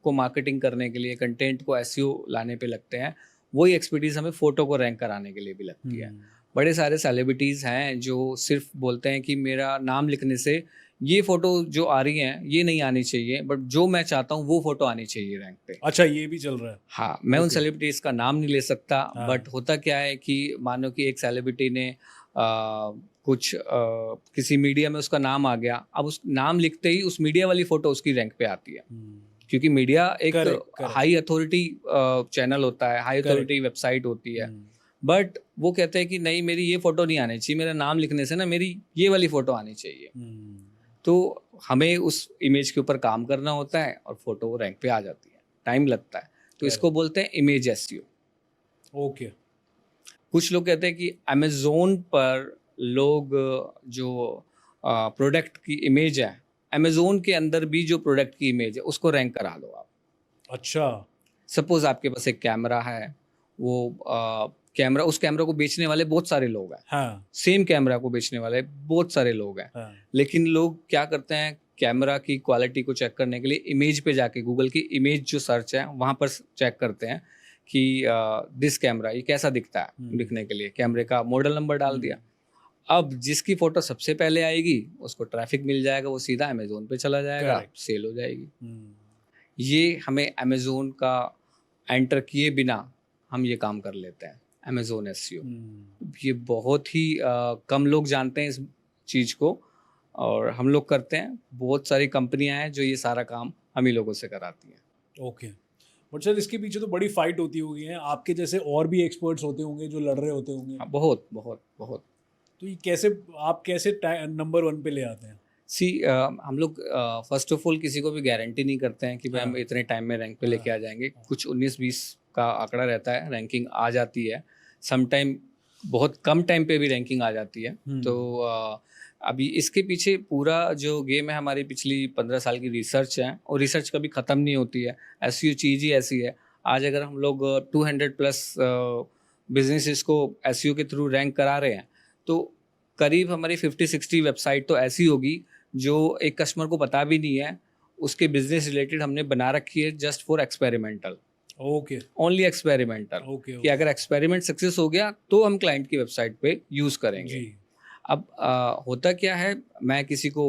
को मार्केटिंग करने के लिए, कंटेंट को एसईओ लाने पे लगते हैं, वही एक्सपर्टीज़ हमें फ़ोटो को रैंक कराने के लिए भी लगती है। बड़े सारे सेलिब्रिटीज़ हैं जो सिर्फ बोलते हैं कि मेरा नाम लिखने से ये फ़ोटो जो आ रही हैं ये नहीं आनी चाहिए, बट जो मैं चाहता हूँ वो फ़ोटो आनी चाहिए रैंक पे। अच्छा, ये भी चल रहा है। हाँ, मैं उन ओके। सेलिब्रिटीज़ का नाम नहीं ले सकता, हाँ। बट होता क्या है कि मानो कि एक सेलिब्रिटी ने किसी मीडिया में उसका नाम आ गया, अब उस नाम लिखते ही उस मीडिया वाली फ़ोटो उसकी रैंक पे आती है। क्योंकि मीडिया एक Correct. हाई अथॉरिटी चैनल होता है, हाई अथॉरिटी वेबसाइट होती है। बट वो कहते हैं कि नहीं, मेरी ये फ़ोटो नहीं आनी चाहिए, मेरा नाम लिखने से ना मेरी ये वाली फ़ोटो आनी चाहिए। तो हमें उस इमेज के ऊपर काम करना होता है और फोटो रैंक पे आ जाती है, टाइम लगता है। तो इसको बोलते हैं इमेज एसईओ। ओके। कुछ लोग कहते हैं कि अमेज़ोन पर लोग जो प्रोडक्ट की इमेज है, अमेज़ोन के अंदर भी जो प्रोडक्ट की इमेज है उसको रैंक करा लो आप। अच्छा। सपोज आपके पास एक कैमरा है, वो कैमरा, उस कैमरा को बेचने वाले बहुत सारे लोग हैं। हाँ। सेम कैमरा को बेचने वाले बहुत सारे लोग हैं। हाँ। लेकिन लोग क्या करते हैं, कैमरा की क्वालिटी को चेक करने के लिए इमेज पे जाके गूगल की इमेज जो सर्च है वहाँ पर चेक करते हैं कि दिस कैमरा ये कैसा दिखता है। दिखने के लिए कैमरे का मॉडल नंबर डाल दिया। अब जिसकी फ़ोटो सबसे पहले आएगी उसको ट्रैफिक मिल जाएगा, वो सीधा अमेज़ोन पे चला जाएगा, Correct. सेल हो जाएगी। ये हमें अमेज़ोन का एंटर किए बिना हम ये काम कर लेते हैं, अमेज़ोन एसईओ। ये बहुत ही कम लोग जानते हैं इस चीज़ को, और हम लोग करते हैं। बहुत सारी कंपनियां हैं जो ये सारा काम हम ही लोगों से कराती हैं। ओके। बट सर, इसके पीछे तो बड़ी फाइट होती होगी है, आपके जैसे और भी एक्सपर्ट्स होते होंगे जो लड़ रहे होते होंगे। हाँ, बहुत बहुत बहुत। तो ये कैसे, आप कैसे नंबर 1 पे ले आते हैं? हम लोग फर्स्ट ऑफ ऑल किसी को भी गारंटी नहीं करते हैं कि भाई हम इतने टाइम में रैंक पे लेके आ जाएंगे। कुछ 19-20 का आंकड़ा रहता है, रैंकिंग आ जाती है। सम टाइम बहुत कम टाइम पे भी रैंकिंग आ जाती है। तो अभी इसके पीछे पूरा जो गेम है, हमारी पिछली 15 साल की रिसर्च है, और रिसर्च कभी ख़त्म नहीं होती है। एसईओ चीज़ ही ऐसी है। आज अगर हम लोग 200+ बिजनेसेस को एसईओ के थ्रू रैंक करा रहे हैं, तो करीब हमारी 50-60 वेबसाइट तो ऐसी होगी जो एक कस्टमर को पता भी नहीं है, उसके बिजनेस रिलेटेड हमने बना रखी है just for experimental. Okay. Only experimental. Okay. कि अगर एक्सपेरिमेंट सक्सेस हो गया तो हम क्लाइंट की वेबसाइट पे यूज़ करेंगे। जी। अब होता क्या है, मैं किसी को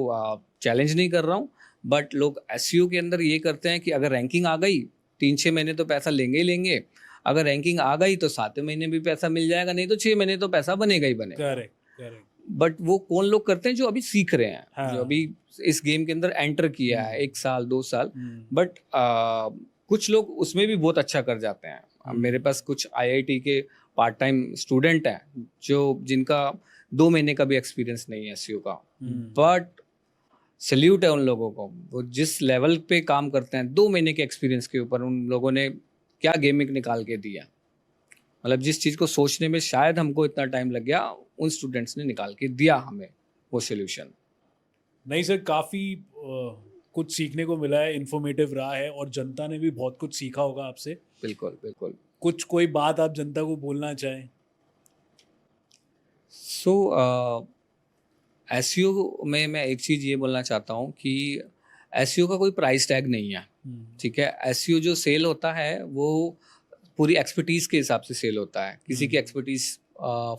चैलेंज नहीं कर रहा हूँ, बट लोग एसईओ के अंदर ये करते हैं कि अगर रैंकिंग आ गई 3-6 महीने तो पैसा लेंगे ही लेंगे। अगर रैंकिंग आ गई तो 7वें महीने भी पैसा मिल जाएगा, नहीं तो 6 महीने तो पैसा बनेगा ही बनेगा। Correct correct. बट वो कौन लोग करते हैं जो अभी सीख रहे हैं, हाँ। जो अभी इस गेम के अंदर एंटर किया है 1 साल 2 साल। बट कुछ लोग उसमें भी बहुत अच्छा कर जाते हैं। अब मेरे पास कुछ आईआईटी के पार्ट टाइम स्टूडेंट हैं जो जिनका 2 महीने का भी एक्सपीरियंस नहीं है एसईओ का, बट सल्यूट है उन लोगों को। वो जिस लेवल पे काम करते हैं 2 महीने के एक्सपीरियंस के ऊपर उन लोगों ने क्या गेमिंग निकाल के दिया। मतलब जिस चीज़ को सोचने में शायद हमको इतना टाइम लग गया, उन स्टूडेंट्स ने निकाल के दिया हमें वो सोल्यूशन। नहीं सर, काफ़ी कुछ सीखने को मिला है, इन्फॉर्मेटिव रहा है, और जनता ने भी बहुत कुछ सीखा होगा आपसे। बिल्कुल बिल्कुल। कुछ कोई बात आप जनता को बोलना चाहें? सो एसईओ में मैं एक चीज़ ये बोलना चाहता हूँ कि एसईओ का कोई प्राइस टैग नहीं है। ठीक है, एसईओ जो सेल होता है वो पूरी एक्सपर्टीज़ के हिसाब से सेल होता है। किसी की एक्सपर्टीज़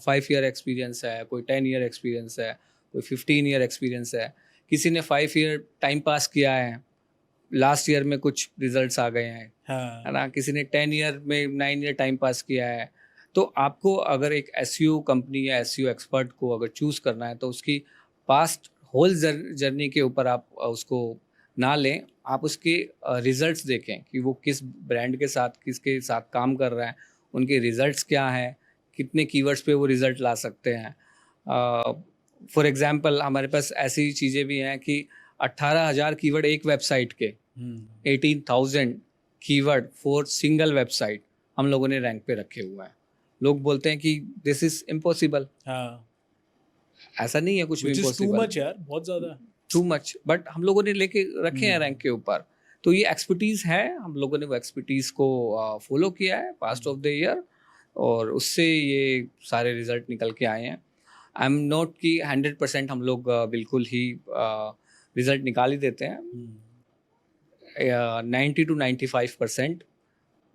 5 ईयर एक्सपीरियंस है, कोई 10 ईयर एक्सपीरियंस है, कोई 15 ईयर एक्सपीरियंस है, किसी ने 5 ईयर टाइम पास किया है, लास्ट ईयर में कुछ रिजल्ट्स आ गए हैं, है ना, किसी ने 10 ईयर में 9 ईयर टाइम पास किया है। तो आपको अगर एक एसईओ कंपनी या एसईओ एक्सपर्ट को अगर चूज़ करना है तो उसकी पास्ट होल जर्नी के ऊपर आप उसको ना लें, आप उसके रिजल्ट्स देखें कि वो किस ब्रांड के साथ किसके साथ काम कर रहा है, उनके रिजल्ट्स क्या हैं, कितने कीवर्ड्स पे वो रिजल्ट ला सकते हैं। फॉर एग्जांपल हमारे पास ऐसी चीज़ें भी हैं कि 18,000 कीवर्ड एक वेबसाइट के, 18,000 कीवर्ड फॉर सिंगल वेबसाइट हम लोगों ने रैंक पे रखे हुए हैं। लोग बोलते हैं कि दिस इज इम्पॉसिबल। हाँ, ऐसा नहीं है कुछ भी which is too impossible, much यार, बहुत ज़्यादा। टू मच, बट हम लोगों ने लेके रखे हैं रैंक के ऊपर। तो ये एक्सपर्टीज है, हम लोगों ने वो एक्सपर्टीज को फॉलो किया है पास्ट ऑफ द ईयर, और उससे ये सारे रिजल्ट निकल के आए हैं। आई एम नॉट कि 100% हम लोग बिल्कुल ही रिजल्ट निकाल ही देते हैं। 90 to 95%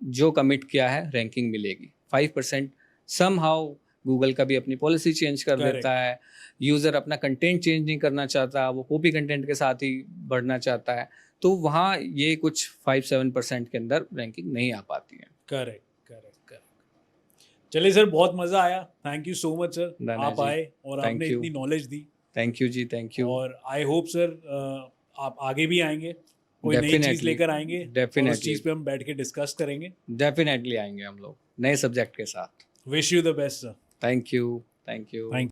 जो कमिट किया है रैंकिंग मिलेगी। 5% समहाउ गूगल का भी अपनी पॉलिसी चेंज कर Correct. देता है, यूज़र अपना कंटेंट चेंज नहीं करना चाहता, वो कॉपी कंटेंट के साथ ही बढ़ना चाहता है, तो वहाँ ये कुछ 5-7% के अंदर रैंकिंग नहीं आ पाती है। Correct correct correct. चलिए सर, बहुत मज़ा आया। Thank you so much sir, धन्य आप जी, आए और thank आपने you. इतनी नॉलेज दी। थैंक यू जी, थैंक यू। और आई होप सर आप आगे भी आएंगे, कोई नई चीज़ Definitely, लेकर आएंगे, और उस definitely. चीज़ पे हम बैठ के डिस्कस करेंगे। डेफिनेटली आएंगे हम लोग नए सब्जेक्ट के साथ। Wish you the best sir. Thank you, thank you. Thank